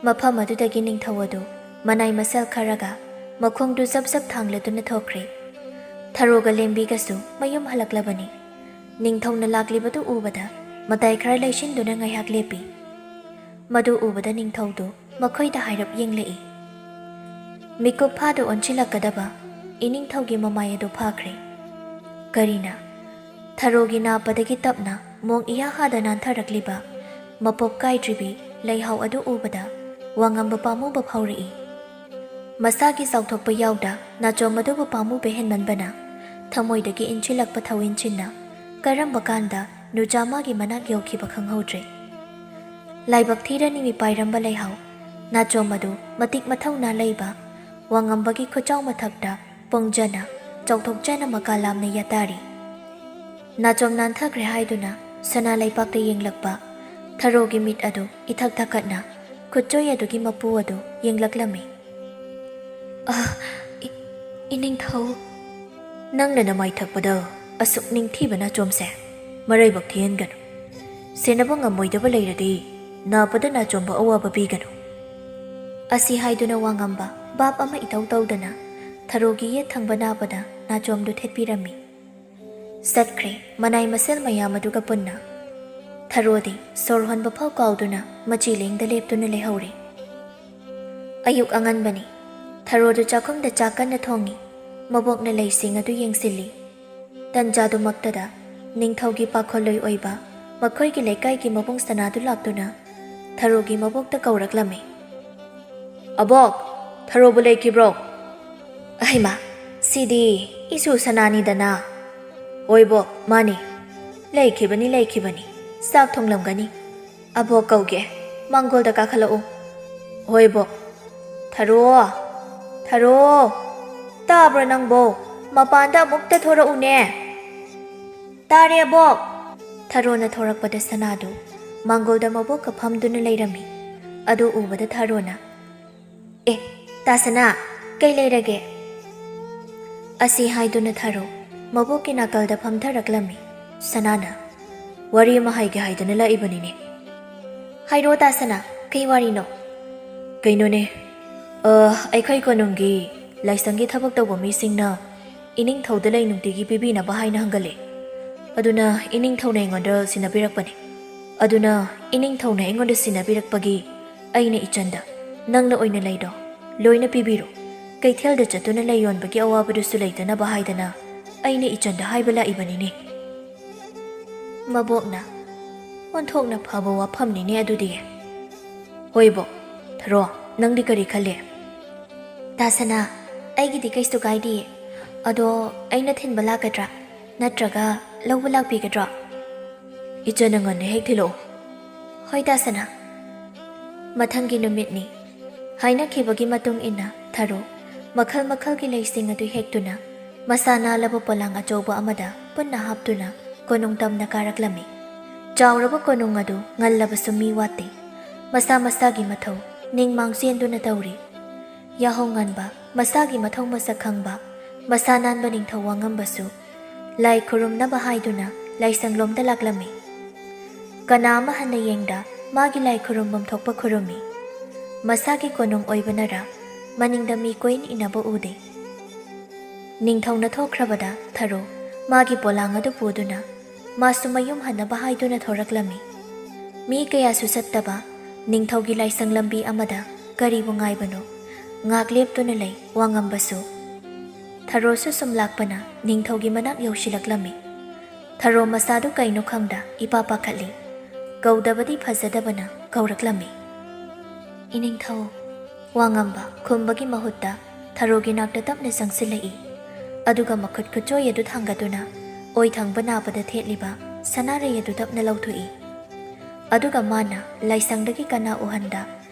ꯃꯐꯝ ꯑꯗꯨꯗꯒꯤ ꯅꯤꯡꯊꯧ ꯑꯗꯨ ꯃꯅꯥꯏ ꯃꯁꯜ ꯈꯔꯒ ꯃꯈꯣꯡꯗꯨ ꯖꯞ ꯖꯞ ꯊꯥꯡꯂꯗꯨꯅ ꯊꯣꯛꯈ꯭ꯔꯦ꯫ ꯊꯔꯣꯒ ꯂꯦꯝꯕꯤꯒꯁꯨ ꯃꯌꯨꯝ ꯍꯜꯂꯛꯂꯕꯅꯤ꯫ ꯅꯤꯡꯊꯧꯅ ꯂꯥꯛꯂꯤꯕꯗꯨ ꯎꯕꯗ ꯃꯇꯥꯏ ꯈꯔ ꯂꯩꯁꯤꯟꯗꯨꯅ ꯉꯥꯏꯍꯥꯛ ꯂꯦꯞꯄꯤ꯫ ꯃꯗꯨ ꯎꯕꯗ ꯅꯤꯡꯊꯧꯗꯨ ꯃꯈꯣꯏꯗ ꯍꯥꯏꯔꯞ ꯌꯦꯡꯂꯛꯏ꯫ ꯃꯤꯀꯨꯞ ꯐꯥꯗꯨ ꯑꯣꯟꯁꯤꯜꯂꯛꯀꯗꯕ ꯏꯅꯤꯡꯊꯧꯒꯤ ꯃꯃꯥꯏ ꯑꯗꯨ ꯐꯥꯈ꯭ꯔꯦ꯫ ꯀꯔꯤꯅ ꯊꯔꯣꯒꯤ ꯅꯥꯞꯄꯗꯒꯤ ꯇꯞꯅ ꯃꯣꯡ ꯏꯍꯥ-ꯍꯥꯗ ꯅꯥꯟꯊꯔꯛꯂꯤꯕ ꯃꯄꯣꯞ ꯀꯥꯏꯗ꯭ꯔꯤꯕꯤ ꯂꯩꯍꯥꯎ ꯑꯗꯨ ꯎꯕꯗ ꯋꯥꯉꯝꯕ ꯄꯥꯝꯃꯨꯕ ꯐꯥꯎꯔꯛꯏ꯫ ꯃꯁꯥꯒꯤ ꯆꯥꯎꯊꯣꯛꯄ ꯌꯥꯎꯗ ꯅꯥꯆꯣꯝ ꯑꯗꯨꯕꯨ ꯄꯥꯝꯃꯨꯕ ꯍꯦꯟꯃꯟꯕꯅ ꯊꯃꯣꯏꯗꯒꯤ ꯏꯟꯁꯤꯜꯂꯛꯄ ꯊꯧꯏꯟꯁꯤꯟꯅ ꯀꯔꯝꯕ ꯀꯥꯟꯗ ꯅꯨꯆꯥꯃꯥꯒꯤ ꯃꯅꯥꯛ ꯌꯧꯈꯤꯕ ꯈꯪꯍꯧꯗ꯭ꯔꯦ꯫ ꯂꯥꯏꯕꯛ ꯊꯤꯔ ꯅꯤꯃꯤ ꯄꯥꯏꯔꯝꯕ ꯂꯩꯍꯥꯎ ꯅꯥꯆꯣꯝ ꯑꯗꯨ ꯃꯇꯤꯛ ꯃꯊꯧꯅꯥ ꯂꯩꯕ ꯋꯥꯉꯝꯕꯒꯤ ꯈꯨꯆꯥꯎ ꯃꯊꯛꯇ ꯄꯣꯡꯖꯅ ꯆꯥꯎꯊꯣꯛꯆꯅ ꯃꯀꯥ ꯂꯥꯝꯅ ꯌꯥꯇꯥꯔꯤ꯫ ꯅꯥꯆꯣꯝ ꯅꯥꯟꯊꯈ꯭ꯔꯦ ꯍꯥꯏꯗꯨꯅ ꯁꯅꯥ ꯂꯩꯄꯥꯛꯇ ꯌꯦꯡꯂꯛꯄ ꯊꯔꯣꯒꯤ ꯃꯤꯠ ꯑꯗꯨ ꯏꯊꯛ ꯊꯛꯀꯠꯅ ꯈꯨꯠꯆꯣꯏ ꯑꯗꯨꯒꯤ ꯃꯄꯨ ꯑꯗꯨ ꯌꯦꯡꯂꯛꯂꯝꯃꯤ꯫ ꯏꯅꯤꯡꯊꯧ, ꯅꯪꯅ ꯅꯃꯥꯏ ꯊꯛꯄꯗ ꯑꯁꯨꯛ ꯅꯤꯡꯊꯤꯕ ꯅꯥꯆꯣꯝꯁꯦ ꯃꯔꯩꯕꯛ ꯊꯤꯍꯟꯒꯅꯨ꯫ ꯁꯦꯟꯅꯕ ꯉꯝꯃꯣꯏꯗꯕ ꯂꯩꯔꯗꯤ ꯅꯥꯞꯄꯗ ꯅꯥꯆꯣꯝꯕ ꯑꯋꯥꯕ ꯄꯤꯒꯅꯨ꯫ ꯑꯁꯤ ꯍꯥꯏꯗꯨꯅ ꯋꯥꯉꯝꯕ ꯚꯥꯞ ꯑꯃ ꯏꯇꯧ ꯇꯧꯗꯅ ꯊꯔꯣꯒꯤ ꯌꯦꯠ ꯊꯪꯕ ꯅꯥꯞꯄꯗ ꯅꯥꯆꯣꯝꯗꯨ ꯊꯦꯠꯄꯤꯔꯝꯃꯤ꯫ ꯆꯠꯈ꯭ꯔꯦ ꯃꯅꯥꯏ ꯃꯁꯦꯜ ꯃꯌꯥꯝ ꯑꯗꯨꯒ ꯄꯨꯟꯅ꯫ ꯊꯔꯣꯗꯤ ꯁꯣꯔ ꯍꯣꯟꯕ ꯐꯥꯎ ꯀꯥꯎꯗꯨꯅ ꯃꯆꯤ ꯂꯦꯡꯗ ꯂꯦꯞꯇꯨꯅ ꯂꯩꯍꯧꯔꯦ꯫ ꯑꯌꯨꯛ ꯑꯉꯟꯕꯅꯤ꯫ ꯊꯔꯣꯗꯨ ꯆꯥꯛꯈꯨꯝꯗ ꯆꯥꯛ ꯀꯟꯅ ꯊꯣꯡꯉꯤ꯫ ꯃꯕꯣꯛꯅ ꯂꯩꯁꯤꯡ ꯑꯗꯨ ꯌꯦꯡꯁꯤꯜꯂꯤ꯫ ꯇꯟꯖꯥꯗꯨꯃꯛꯇꯗ ꯅꯤꯡꯊꯧꯒꯤ ꯄꯥꯈꯣꯜꯂꯣꯏ ꯑꯣꯏꯕ ꯃꯈꯣꯏꯒꯤ ꯂꯩꯀꯥꯏꯒꯤ ꯃꯕꯨꯡ ꯁꯅꯥꯗꯨ ꯂꯥꯛꯇꯨꯅ ꯊꯔꯣꯒꯤ ꯃꯕꯣꯛꯇ ꯀꯧꯔꯛꯂꯝꯃꯤ꯫ ꯑꯕꯣꯛ, ꯊꯔꯣꯕꯨ ꯂꯩꯈꯤꯕ꯭ꯔꯣ? ꯑꯍꯩꯃꯥ, ꯁꯤꯗꯤ ꯏꯁꯨ ꯁꯅꯥꯅꯤꯗꯅ꯫ ꯍꯣꯏ ꯕꯣꯛ, ꯃꯥꯅꯤ꯫ ꯂꯩꯈꯤꯕꯅꯤ꯫ ꯆꯥꯛ ꯊꯣꯡꯂꯝꯒꯅꯤ꯫ ꯑꯕꯣꯛ ꯀꯧꯒꯦ, ꯃꯥꯡꯒꯣꯜꯗ ꯀꯥꯈꯠꯂꯛꯎ꯫ ꯍꯣꯏ ꯕꯣꯛ꯫ ꯊꯔꯣ, ꯇꯥꯕ꯭ꯔꯥ ꯅꯪꯕꯣ? ꯃꯄꯥꯟꯗ ꯑꯃꯨꯛꯇ ꯊꯣꯔꯛꯎꯅꯦ꯫ ꯇꯥꯔꯦ ꯑꯕꯣꯛ꯫ ꯊꯔꯣꯅ ꯊꯣꯔꯛꯄꯗ ꯁꯅꯥꯗꯨ ꯃꯥꯡꯒꯣꯜꯗ ꯃꯕꯣꯛꯀ ꯐꯝꯗꯨꯅ ꯂꯩꯔꯝꯃꯤ꯫ ꯑꯗꯨ ꯎꯕꯗ ꯊꯔꯣꯅ, ꯇꯥ ꯁꯅꯥ, ꯀꯩ ꯂꯩꯔꯒꯦ? ꯑꯁꯤ ꯍꯥꯏꯗꯨꯅ ꯊꯔꯣ ꯃꯕꯣꯛꯀꯤ ꯅꯥꯀꯜꯗ ꯐꯝꯊꯔꯛꯂꯝꯃꯤ꯫ ꯁꯅꯥꯅ, ꯋꯥꯔꯤ ꯑꯃ ꯍꯥꯏꯒꯦ ꯍꯥꯏꯗꯅ ꯂꯥꯛꯏꯕꯅꯤꯅꯦ꯫ ꯍꯥꯏꯔꯣ ꯇꯥ ꯁꯅꯥ, ꯀꯩ ꯋꯥꯔꯤꯅꯣ? ꯀꯩꯅꯣꯅꯦ, ꯑꯩꯈꯣꯏ ꯀꯣꯅꯨꯡꯒꯤ ꯂꯥꯏꯁꯪꯒꯤ ꯊꯕꯛ ꯇꯧꯕ ꯃꯤꯁꯤꯡꯅ ꯏꯅꯤꯡꯊꯧꯗ ꯂꯩ ꯅꯨꯡꯇꯤꯒꯤ ꯄꯤꯕꯤꯅꯕ ꯍꯥꯏꯅ ꯍꯪꯒꯠꯂꯦ꯫ ꯑꯗꯨꯅ ꯏꯅꯤꯡꯊꯧꯅ ꯑꯩꯉꯣꯟꯗ ꯁꯤꯟꯅꯕꯤꯔꯛꯄꯅꯤ꯫ ꯑꯗꯨꯅ ꯏꯅꯤꯡꯊꯧꯅ ꯑꯩꯉꯣꯟꯗ ꯁꯤꯟꯅꯕꯤꯔꯛꯄꯒꯤ ꯑꯩꯅ ꯏꯆꯟꯗ ꯅꯪꯅ ꯑꯣꯏꯅ ꯂꯩꯗꯣ ꯂꯣꯏꯅ ꯄꯤꯕꯤꯔꯣ꯫ ꯀꯩꯊꯦꯜꯗ ꯆꯠꯇꯨꯅ ꯂꯩ ꯌꯣꯟꯕꯒꯤ ꯑꯋꯥꯕꯗꯨꯁꯨ ꯂꯩꯇꯅꯕ ꯍꯥꯏꯗꯅ ꯑꯩꯅ ꯏꯆꯟꯗ ꯍꯥꯏꯕ ꯂꯥꯛꯏꯕꯅꯤꯅꯦ꯫ ꯃꯕꯣꯛꯅ, ꯑꯣꯟꯊꯣꯛꯅ ꯐꯕ ꯋꯥꯐꯝꯅꯤꯅꯦ ꯑꯗꯨꯗꯤ꯫ ꯍꯣꯏ ꯕꯣꯛ꯫ ꯊꯔꯣ, ꯅꯪꯗꯤ ꯀꯔꯤ ꯈꯜꯂꯤ? ꯇꯥ ꯁꯅꯥ, ꯑꯩꯒꯤꯗꯤ ꯀꯩꯁꯨ ꯀꯥꯏꯗꯤꯌꯦ꯫ ꯑꯗꯣ ꯑꯩꯅ ꯊꯤꯟꯕ ꯂꯥꯛꯀꯗ꯭ꯔꯥ ꯅꯠꯇ꯭ꯔꯒ ꯂꯧꯕ ꯂꯥꯛꯄꯤꯒꯗ꯭ꯔꯣ? ꯏꯆꯟꯅ ꯉꯟꯅ ꯍꯦꯛ ꯊꯤꯜꯂꯛꯑꯣ꯫ ꯍꯣꯏ ꯇꯥ ꯁꯅꯥ꯫ ꯃꯊꯪꯒꯤ ꯅꯨꯃꯤꯠꯅꯤ꯫ ꯍꯥꯏꯅꯈꯤꯕꯒꯤ ꯃꯇꯨꯡ ꯏꯟꯅ ꯊꯔꯣ ꯃꯈꯜ ꯃꯈꯜꯒꯤ ꯂꯩꯁꯤꯡ ꯑꯗꯨ ꯍꯦꯛꯇꯨꯅ ꯃꯁꯥ ꯅꯥꯜꯂꯕ ꯄꯣꯂꯥꯡ ꯑꯆꯧꯕ ꯑꯃꯗ ꯄꯨꯟꯅ ꯍꯥꯞꯇꯨꯅ ꯀꯣꯅꯨꯡ ꯇꯝꯅ ꯀꯥꯔꯛꯂꯝꯃꯤ꯫ ꯆꯥꯎꯔꯕ ꯀꯣꯅꯨꯡ ꯑꯗꯨ ꯉꯜꯂꯕꯁꯨ ꯃꯤ ꯋꯥꯠꯇꯦ꯫ ꯃꯁꯥ ꯃꯁꯥꯒꯤ ꯃꯊꯧ ꯅꯤꯡꯃꯥꯡ ꯆꯦꯟꯗꯨꯅ ꯇꯧꯔꯤ꯫ ꯌꯥꯍꯧ ꯉꯟꯕ, ꯃꯁꯥꯒꯤ ꯃꯊꯧ ꯃꯁꯛ ꯈꯪꯕ, ꯃꯁꯥ ꯅꯥꯟꯕ ꯅꯤꯡꯊꯧ ꯋꯥꯉꯝꯕꯁꯨ ꯂꯥꯏ ꯈꯨꯔꯨꯝꯅꯕ ꯍꯥꯏꯗꯨꯅ ꯂꯥꯏꯁꯪꯂꯣꯝꯗ ꯂꯥꯛꯂꯝꯃꯤ꯫ ꯀꯅꯥ ꯑꯃ ꯍꯟꯅ ꯌꯦꯡꯗ ꯃꯥꯒꯤ ꯂꯥꯏ ꯈꯨꯔꯨꯝꯐꯝ ꯊꯣꯛꯄ ꯈꯨꯔꯨꯝꯃꯤ꯫ ꯃꯁꯥꯒꯤ ꯀꯣꯅꯨꯡ ꯑꯣꯏꯕꯅꯔ ꯃꯅꯤꯡꯗ ꯃꯤ ꯀꯣꯏꯅ ꯏꯟꯅꯕ ꯎꯗꯦ꯫ ꯅꯤꯡꯊꯧꯅ ꯊꯣꯛꯈ꯭ꯔꯕꯗ ꯊꯔꯣ ꯃꯥꯒꯤ ꯄꯣꯂꯥꯡ ꯑꯗꯨ ꯄꯨꯗꯨꯅ ꯃꯥꯁꯨ ꯃꯌꯨꯝ ꯍꯟꯅꯕ ꯍꯥꯏꯗꯨꯅ ꯊꯣꯔꯛꯂꯝꯃꯤ꯫ ꯃꯤ ꯀꯌꯥꯁꯨ ꯆꯠꯇꯕ ꯅꯤꯡꯊꯧꯒꯤ ꯂꯥꯏꯁꯪ ꯂꯝꯕꯤ ꯑꯃꯗ ꯀꯔꯤꯕꯨ ꯉꯥꯏꯕꯅꯣ ꯉꯥꯛ ꯂꯦꯞꯇꯨꯅ ꯂꯩ ꯋꯥꯉꯝꯕꯁꯨ꯫ ꯊꯔꯣꯁꯨ ꯁꯨꯝ ꯂꯥꯛꯄꯅ ꯅꯤꯡꯊꯧꯒꯤ ꯃꯅꯥꯛ ꯌꯧꯁꯤꯜꯂꯛꯂꯝꯃꯤ꯫ ꯊꯔꯣ ꯃꯁꯥꯗꯨ ꯀꯩꯅꯣ ꯈꯪꯗ ꯏꯄꯥ ꯄꯥꯈꯠꯂꯤ꯫ ꯀꯧꯗꯕꯗꯤ ꯐꯖꯗꯕꯅ ꯀꯧꯔꯛꯂꯝꯃꯤ꯫ ꯏꯅꯤꯡꯊꯧ꯫ ꯋꯥꯉꯝꯕ ꯈꯨꯝꯕꯒꯤ ꯃꯍꯨꯠꯇ ꯊꯔꯣꯒꯤ ꯅꯥꯛꯇ ꯇꯞꯅ ꯆꯪꯁꯤꯜꯂꯛꯏ꯫ ꯑꯗꯨꯒ ꯃꯈꯨꯠ ꯈꯨꯠꯆꯣꯏ ꯑꯗꯨ ꯊꯥꯡꯒꯠꯇꯨꯅ ꯑꯣꯏ ꯊꯪꯕ ꯅꯥꯞꯄꯗ ꯊꯦꯠꯂꯤꯕ ꯁꯅꯥꯔꯩ ꯑꯗꯨ ꯇꯞꯅ ꯂꯧꯊꯣꯛꯏ꯫ ꯑꯗꯨꯒ ꯃꯥꯅ ꯂꯥꯏꯁꯪꯗꯒꯤ ꯀꯅꯥ ꯎꯍꯟꯗ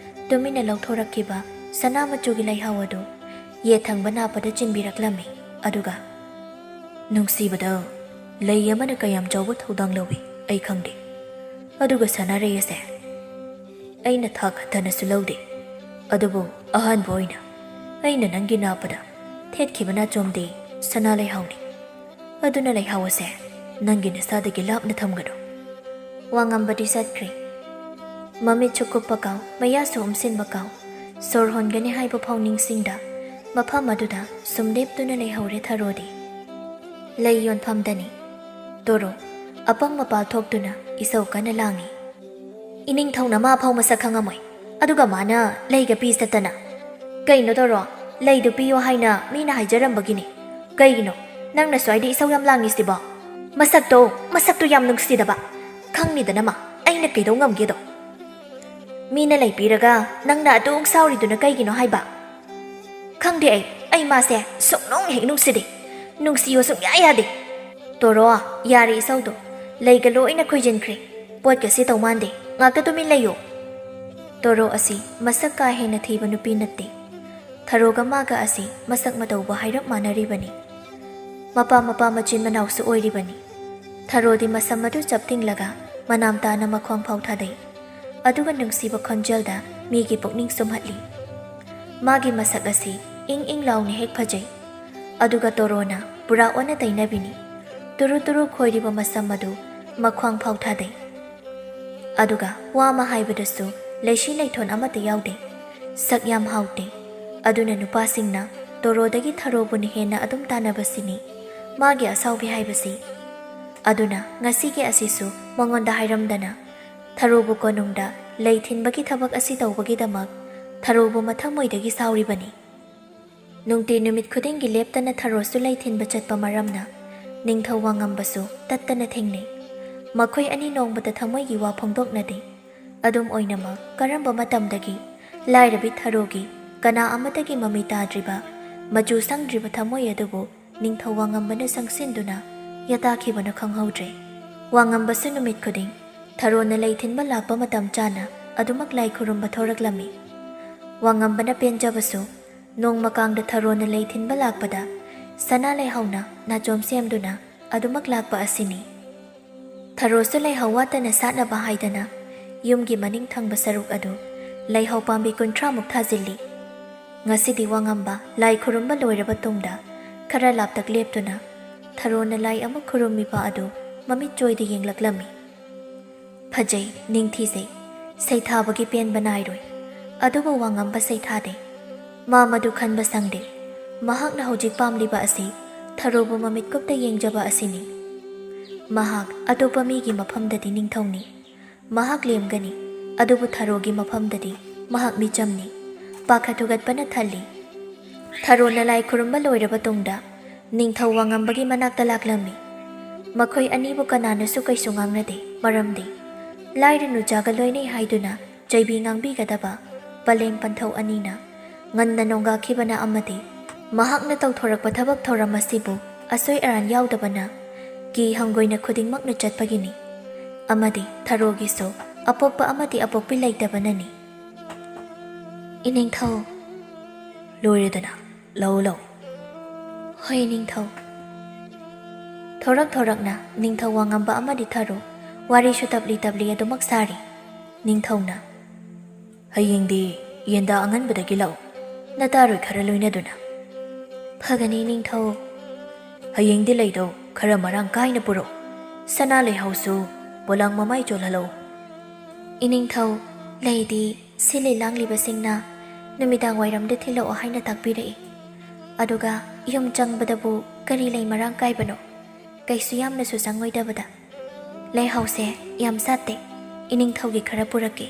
ꯇꯨꯃꯤꯟꯅ ꯂꯧꯊꯣꯔꯛꯈꯤꯕ ꯁꯅꯥ ꯃꯆꯨꯒꯤ ꯂꯩꯍꯥꯎ ꯑꯗꯨ ꯌꯦꯠ ꯊꯪꯕ ꯅꯥꯞꯄꯗ ꯆꯤꯟꯕꯤꯔꯛꯂꯝꯃꯤ꯫ ꯑꯗꯨꯒ, ꯅꯨꯡꯁꯤꯕꯗ ꯂꯩ ꯑꯃꯅ ꯀꯌꯥꯝ ꯆꯥꯎꯕ ꯊꯧꯗꯥꯡ ꯂꯧꯏ ꯑꯩ ꯈꯪꯗꯦ꯫ ꯑꯗꯨꯒ ꯁꯅꯥꯔꯩ ꯑꯁꯦ ꯑꯩꯅ ꯊꯥꯛ ꯍꯟꯊꯅꯁꯨ ꯂꯧꯗꯦ꯫ ꯑꯗꯨꯕꯨ ꯑꯍꯥꯟꯕ ꯑꯣꯏꯅ ꯑꯩꯅ ꯅꯪꯒꯤ ꯅꯥꯞꯄꯗ ꯊꯦꯠꯈꯤꯕ ꯅꯥꯆꯣꯝꯗꯤ ꯁꯅꯥ ꯂꯩꯍꯥꯎꯅꯤ꯫ ꯑꯗꯨꯅ ꯂꯩꯍꯥꯎ ꯑꯁꯦ ꯅꯪꯒꯤ ꯅꯁꯥꯗꯒꯤ ꯂꯥꯞꯅ ꯊꯝꯒꯅꯨ꯫ ꯋꯥꯉꯝꯕꯗꯤ ꯆꯠꯈ꯭ꯔꯦ꯫ ꯃꯃꯤꯠꯁꯨ ꯀꯨꯞꯄ ꯀꯥꯎ, ꯃꯌꯥꯁꯨ ꯎꯝꯁꯤꯟꯕ ꯀꯥꯎ, ꯁꯣꯔ ꯍꯣꯟꯒꯅꯤ ꯍꯥꯏꯕ ꯐꯥꯎ ꯅꯤꯡꯁꯤꯡꯗ ꯃꯐꯝ ꯑꯗꯨꯗ ꯁꯨꯝ ꯂꯦꯞꯇꯨꯅ ꯂꯩꯍꯧꯔꯦ ꯊꯔꯣꯗꯤ꯫ ꯂꯩ ꯌꯣꯟꯐꯝꯗꯅꯤ꯫ ꯇꯣꯔꯣ ꯑꯄꯪ ꯃꯄꯥꯜ ꯊꯣꯛꯇꯨꯅ ꯏꯁꯧ ꯀꯟꯅ ꯂꯥꯡꯏ꯫ ꯏꯅꯤꯡꯊꯧꯅ ꯃꯥ ꯐꯥꯎ ꯃꯁꯛ ꯈꯪꯉꯝꯃꯣꯏ, ꯑꯗꯨꯒ ꯃꯥꯅ ꯂꯩꯒ ꯄꯤ ꯆꯠꯇꯅ꯫ ꯀꯩꯅꯣ ꯇꯣꯔꯣ, ꯂꯩꯗꯨ ꯄꯤꯌꯣ ꯍꯥꯏꯅ ꯃꯤꯅ ꯍꯥꯏꯖꯔꯝꯕꯒꯤꯅꯤ꯫ ꯀꯩꯒꯤꯅꯣ ꯅꯪꯅ ꯁ꯭ꯋꯥꯏꯗ ꯏꯁꯧ ꯌꯥꯝ ꯂꯥꯡꯉꯤꯁꯤꯕꯣ? ꯃꯁꯛꯇꯣ ꯌꯥꯝ ꯅꯨꯡꯁꯤꯗꯕ, ꯈꯪꯅꯤꯗꯅ ꯃꯥ ꯑꯩꯅ ꯀꯩꯗꯧ ꯉꯝꯒꯦꯗꯣ꯫ ꯃꯤꯅ ꯂꯩ ꯄꯤꯔꯒ ꯅꯪꯅ ꯑꯗꯨꯛ ꯁꯥꯎꯔꯤꯗꯨꯅ ꯀꯩꯒꯤꯅꯣ ꯍꯥꯏꯕ? ꯈꯪꯗꯦ ꯑꯩ ꯃꯥꯁꯦ ꯁꯨꯡꯅꯨꯡ ꯍꯦꯛ ꯅꯨꯡꯁꯤꯗꯦ, ꯅꯨꯡꯁꯤꯌꯣ ꯁꯨꯡꯌꯥ ꯌꯥꯗꯦ꯫ ꯇꯣꯔꯣ ꯌꯥꯔꯦ ꯏꯁꯧꯗꯣ, ꯂꯩꯒ ꯂꯣꯏꯅ ꯈꯣꯏꯖꯤꯟꯈ꯭ꯔꯦ, ꯄꯣꯠꯀꯁꯤ ꯇꯧ ꯃꯥꯟꯗꯦ, ꯉꯥꯛꯇ ꯇꯨꯃꯤꯟ ꯂꯩꯌꯣ꯫ ꯇꯣꯔꯣ ꯑꯁꯤ ꯃꯁꯛ ꯀꯥ ꯍꯦꯟꯅ ꯊꯤꯕ ꯅꯨꯄꯤ ꯅꯠꯇꯦ꯫ ꯊꯥꯔꯣꯒ ꯃꯥꯒ ꯑꯁꯤ ꯃꯁꯛ ꯃꯇꯧꯕ ꯍꯥꯏꯔꯞ ꯃꯥꯟꯅꯔꯤꯕꯅꯤ, ꯃꯄꯥ ꯃꯆꯤꯟ ꯃꯅꯥꯎꯁꯨ ꯑꯣꯏꯔꯤꯕꯅꯤ꯫ ꯊꯥꯔꯣꯗꯤ ꯃꯁꯝ ꯑꯗꯨ ꯆꯞꯇꯤꯡꯂꯒ ꯃꯅꯥꯝ ꯇꯥꯅ ꯃꯈ꯭ꯋꯥꯡ ꯐꯥꯎ ꯊꯥꯗꯩ, ꯑꯗꯨꯒ ꯅꯨꯡꯁꯤꯕ ꯈꯣꯟꯖꯦꯜꯗ ꯃꯤꯒꯤ ꯄꯨꯛꯅꯤꯡ ꯁꯨꯝꯍꯠꯂꯤ꯫ ꯃꯥꯒꯤ ꯃꯁꯛ ꯑꯁꯤ ꯏꯪ ꯏꯪ ꯂꯥꯎꯅ ꯍꯦꯛ ꯐꯖꯩ, ꯑꯗꯨꯒ ꯇꯣꯔꯣꯅ ꯄꯨꯔꯥ ꯑꯣꯟꯅ ꯇꯩꯅꯕꯤꯅꯤ꯫ ꯇꯨꯔꯨ ꯇꯨꯔꯨ ꯈꯣꯏꯔꯤꯕ ꯃꯁꯝ ꯑꯗꯨ ꯃꯈ꯭ꯋꯥꯡ ꯐꯥꯎ ꯊꯥꯗꯩ, ꯑꯗꯨꯒ ꯋꯥ ꯑꯃ ꯍꯥꯏꯕꯗꯁꯨ ꯂꯩꯁꯤ ꯂꯩꯊꯣꯟ ꯑꯃꯠꯇ ꯌꯥꯎꯗꯦ, ꯁꯛ ꯌꯥꯝ ꯍꯥꯎꯇꯦ꯫ ꯑꯗꯨꯅ ꯅꯨꯄꯥꯁꯤꯡꯅ ꯇꯣꯔꯣꯗꯒꯤ ꯊꯥꯔꯣꯕꯨꯅ ꯍꯦꯟꯅ ꯑꯗꯨꯝ ꯇꯥꯟꯅꯕꯁꯤꯅꯤ ꯃꯥꯒꯤ 𝗪𝗏𝗶 ꯑꯗꯨꯅ ꯉꯁꯤꯒꯤ ꯑꯁꯤꯁꯨ ꯃꯉꯣꯟꯗ ꯍꯥꯏꯔꯝꯗꯅ ꯊꯥꯔꯣꯕꯨ ꯀꯣꯅꯨꯡꯗ ꯂꯩ ꯊꯤꯟꯕꯒꯤ ꯊꯕꯛ ꯑꯁꯤ ꯇꯧꯕꯒꯤꯗꯃꯛ ꯊꯥꯔꯣꯕꯨ ꯃꯊꯃꯣꯏꯗꯒꯤ ꯁꯥꯎꯔꯤꯕꯅꯤ꯫ ꯅꯨꯡꯇꯤ ꯅꯨꯃꯤꯠ ꯈꯨꯗꯤꯡꯒꯤ ꯂꯦꯞꯇꯅ ꯊꯥꯔꯣꯁꯨ ꯂꯩ ꯊꯤꯟꯕ ꯆꯠꯄ ꯃꯔꯝꯅ ꯅꯤꯡꯊꯧ ꯋꯥꯡꯉꯝꯕꯁꯨ ꯇꯠꯇꯅ ꯊꯦꯡꯅꯩ꯫ ꯃꯈꯣꯏ ꯑꯅꯤ ꯅꯣꯡꯃꯗ ꯊꯃꯣꯏꯒꯤ ꯋꯥ ꯐꯣꯡꯗꯣꯛꯅꯗꯦ꯫ ꯑꯗꯨꯝ ꯑꯣꯏꯅꯃꯛ ꯀꯔꯝꯕ ꯃꯇꯝꯗꯒꯤ ꯂꯥꯏꯔꯕꯤ ꯊꯥꯔꯣꯒꯤ ꯀꯅꯥ ꯑꯃꯠꯇꯒꯤ ꯃꯃꯤ ꯇꯥꯗ꯭ꯔꯤꯕ ꯃꯆꯨ ꯁꯪꯗ꯭ꯔꯤꯕ ꯊꯃꯣꯏ ꯑꯗꯨꯕꯨ ꯅꯤꯡꯊꯧ ꯋꯥꯡꯉꯝꯕꯅ ꯆꯪꯁꯤꯟꯗꯨꯅ ꯌꯥꯇꯥꯈꯤꯕꯅ ꯈꯪꯍꯧꯗ꯭ꯔꯦ꯫ ꯋꯥꯡꯉꯝꯕꯁꯨ ꯅꯨꯃꯤꯠ ꯈꯨꯗꯤꯡ ꯊꯥꯔꯣꯅ ꯂꯩ ꯊꯤꯟꯕ ꯂꯥꯛꯄ ꯃꯇꯝ ꯆꯥꯅ ꯑꯗꯨꯃꯛ ꯂꯥꯏ ꯈꯨꯔꯨꯝꯕ ꯊꯣꯔꯛꯂꯝꯃꯤ꯫ ꯋꯥꯡꯉꯝꯕꯅ ꯄꯦꯟꯖꯕꯁꯨ ꯅꯣꯡꯃ ꯀꯥꯡꯗ ꯊꯥꯔꯣꯅ ꯂꯩ ꯊꯤꯟꯕ ꯂꯥꯛꯄꯗ ꯁꯅꯥ ꯂꯩꯍꯧꯅ ꯅꯥꯆꯣꯝ ꯁꯦꯝꯗꯨꯅ ꯑꯗꯨꯃꯛ ꯂꯥꯛꯄ ꯑꯁꯤꯅꯤ꯫ ꯊꯥꯔꯣꯁꯨ ꯂꯩꯍꯧ ꯋꯥꯠꯇꯅ ꯁꯥꯠꯅꯕ ꯍꯥꯏꯗꯅ ꯌꯨꯝꯒꯤ ꯃꯅꯤꯡ ꯊꯪꯕ ꯁꯔꯨꯛ ꯑꯗꯨ ꯂꯩꯍꯧ ꯄꯥꯝꯕꯤ 30ꯃꯨꯛ ꯊꯥꯖꯤꯜꯂꯤ꯫ ꯉꯁꯤꯗꯤ ꯋꯥꯡꯉꯝꯕ ꯂꯥꯏ ꯈꯨꯔꯨꯝꯕ ꯂꯣꯏꯔꯕ ꯇꯨꯡꯗ ꯈꯔ ꯂꯥꯞꯇꯛ ꯂꯦꯞꯇꯨꯅ ꯊꯥꯔꯣꯅ ꯂꯥꯏ ꯑꯃ ꯈꯨꯔꯨꯝꯃꯤꯕ ꯑꯗꯨ ꯃꯃꯤꯠ ꯆꯣꯏꯗ ꯌꯦꯡꯂꯛꯂꯝꯃꯤ꯫ ꯐꯖꯩ, ꯅꯤꯡꯊꯤꯖꯩ, ꯁꯩꯊꯥꯕꯒꯤ ꯄꯦꯟꯕ ꯅꯥꯏꯔꯣꯏ, ꯑꯗꯨꯕꯨ ꯋꯥꯡꯉꯝꯕ ꯁꯩꯊꯥꯗꯦ꯫ ꯃꯥ ꯃꯗꯨ ꯈꯟꯕ ꯁꯪꯗꯦ꯫ ꯃꯍꯥꯛꯅ ꯍꯧꯖꯤꯛ ꯄꯥꯝꯂꯤꯕ ꯑꯁꯤ ꯊꯥꯔꯣꯕꯨ ꯃꯃꯤꯠ ꯀꯨꯞꯇ ꯌꯦꯡꯖꯕ ꯑꯁꯤꯅꯤ꯫ ꯃꯍꯥꯛ ꯑꯇꯣꯞꯄ ꯃꯤꯒꯤ ꯃꯐꯝꯗꯗꯤ ꯅꯤꯡꯊꯧꯅꯤ, ꯃꯍꯥꯛ ꯂꯦꯝꯒꯅꯤ, ꯑꯗꯨꯕꯨ ꯊꯥꯔꯣꯒꯤ ꯃꯐꯝꯗꯗꯤ ꯃꯍꯥꯛ ꯃꯤꯆꯝꯅꯤ, ꯄꯥꯈꯠ ꯊꯨꯒꯠꯄꯅ ꯊꯜꯂꯤ꯫ ꯊꯥꯔꯣꯅ ꯂꯥꯏ ꯈꯨꯔꯨꯝꯕ ꯂꯣꯏꯔꯕ ꯇꯨꯡꯗ ꯅꯤꯡꯊꯧ ꯋꯥꯡꯉꯝꯕꯒꯤ ꯃꯅꯥꯛꯇ ꯂꯥꯛꯂꯝꯃꯤ꯫ ꯃꯈꯣꯏ ꯑꯅꯤꯕꯨ ꯀꯅꯥꯅꯁꯨ ꯀꯩꯁꯨ ꯉꯥꯡꯅꯗꯦ, ꯃꯔꯝꯗꯤ ꯂꯥꯏꯔꯅꯨ ꯆꯥꯒ-ꯂꯣꯏꯅꯩ ꯍꯥꯏꯗꯨꯅ ꯆꯩꯕꯤ ꯉꯥꯡꯕꯤꯒꯗꯕ ꯄꯂꯦꯝ ꯄꯟꯊꯧ ꯑꯅꯤꯅ ꯉꯟꯅ ꯅꯣꯡꯒꯥꯈꯤꯕꯅ ꯑꯃꯗꯤ ꯃꯍꯥꯛꯅ ꯇꯧꯊꯣꯔꯛꯄ ꯊꯕꯛ ꯊꯧꯔꯝ ꯑꯁꯤꯕꯨ ꯑꯁꯣꯏ ꯑꯔꯥꯟ ꯌꯥꯎꯗꯕꯅ ꯍꯪꯒꯣꯏꯅ ꯈꯨꯗꯤꯡꯃꯛꯅ ꯆꯠꯄꯒꯤꯅꯤ, ꯑꯃꯗꯤ ꯊꯥꯔꯣꯒꯤꯁꯨ ꯑꯄꯣꯛꯄ ꯑꯃꯗꯤ ꯑꯄꯣꯛꯄꯤ ꯂꯩꯇꯕꯅꯅꯤ꯫ ꯏꯅꯤꯡꯊꯧ ꯂꯣꯏꯔꯦꯗꯅ, ꯂꯧ ꯍꯣꯏ ꯅꯤꯡꯊꯧ꯫ ꯊꯣꯔꯛꯅ ꯅꯤꯡꯊꯧ ꯋꯥꯡꯉꯝꯕ ꯑꯃꯗꯤ ꯊꯥꯔꯣ ꯋꯥꯔꯤꯁꯨ ꯇꯞꯂꯤ ꯑꯗꯨꯃꯛ ꯁꯥꯔꯤ꯫ ꯅꯤꯡꯊꯧꯅ ꯍꯌꯦꯡꯗꯤ ꯌꯦꯟꯗꯥ ꯑꯉꯟꯕꯗꯒꯤ ꯂꯥꯛꯎ, ꯅꯇꯥꯔꯣꯏ ꯈꯔ ꯂꯣꯏꯅꯗꯨꯅ꯫ ꯐꯒꯅꯤ ꯅꯤꯡꯊꯧ꯫ ꯍꯌꯦꯡꯗꯤ ꯂꯩꯗꯣ ꯈꯔ ꯃꯔꯥꯡ ꯀꯥꯏꯅ ꯄꯨꯔꯛꯎ, ꯁꯅꯥ ꯂꯩꯍꯧꯁꯨ ꯄꯣꯂꯥꯡ ꯃꯃꯥꯏ ꯆꯣꯜꯍꯜꯂꯛꯎ꯫ ꯏꯅꯤꯡꯊꯧ, ꯂꯩꯗꯤ ꯁꯤꯜꯂꯤ ꯂꯥꯡꯂꯤꯕꯁꯤꯡꯅ ꯅꯨꯃꯤꯗꯥꯡ ꯋꯥꯏꯔꯝꯗ ꯊꯤꯜꯂꯛꯑꯣ ꯍꯥꯏꯅ ꯇꯥꯛꯄꯤꯔꯛꯏ, ꯑꯗꯨꯒ ꯌꯨꯝ ꯆꯪꯕꯗꯕꯨ ꯀꯔꯤ ꯂꯩ ꯃꯔꯥꯡ ꯀꯥꯏꯕꯅꯣ, ꯀꯩꯁꯨ ꯌꯥꯝꯅꯁꯨ ꯆꯪꯉꯣꯏꯗꯕꯗ꯫ ꯂꯩꯍꯧꯁꯦ ꯌꯥꯝ ꯁꯥꯠꯇꯦ, ꯏꯅꯤꯡꯊꯧꯒꯤ ꯈꯔ ꯄꯨꯔꯛꯀꯦ꯫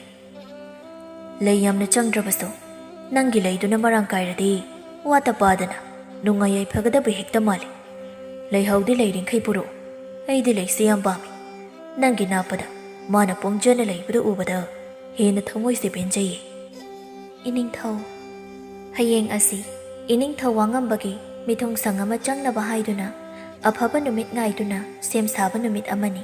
ꯂꯩ ꯌꯥꯝꯅ ꯆꯪꯗ꯭ꯔꯕꯁꯨ ꯅꯪꯒꯤ ꯂꯩꯗꯨꯅ ꯃꯔꯥꯡ ꯀꯥꯏꯔꯗꯤ ꯋꯥꯠꯇ ꯄꯥꯗꯅ ꯅꯨꯡꯉꯥꯏ-ꯌꯥꯏꯐꯒꯗꯕ ꯍꯦꯛꯇ ꯃꯥꯜꯂꯤ꯫ ꯂꯩꯍꯧꯗꯤ ꯂꯩꯔꯤꯡꯈꯩ ꯄꯨꯔꯛꯎ, ꯑꯩꯗꯤ ꯂꯩꯁꯤ ꯌꯥꯝ ꯄꯥꯝꯃꯤ꯫ ꯅꯪꯒꯤ ꯅꯥꯞꯄꯗ ꯃꯥꯅ ꯄꯣꯡꯖꯅ ꯂꯩꯕꯗꯨ ꯎꯕꯗ ꯍꯦꯟꯅ ꯊꯃꯣꯏꯁꯦ ꯄꯦꯟꯖꯩꯌꯦ꯫ ꯏꯅꯤꯡꯊꯧ, ꯍꯌꯦꯡ ꯑꯁꯤ ꯏꯅꯤꯡꯊꯧ ꯋꯥꯡꯉꯝꯕꯒꯤ ꯃꯤꯊꯨꯡꯁꯪ ꯑꯃ ꯆꯪꯅꯕ ꯍꯥꯏꯗꯨꯅ ꯑꯐꯕ ꯅꯨꯃꯤꯠ ꯉꯥꯏꯗꯨꯅ ꯁꯦꯝ ꯁꯥꯕ ꯅꯨꯃꯤꯠ ꯑꯃꯅꯤ꯫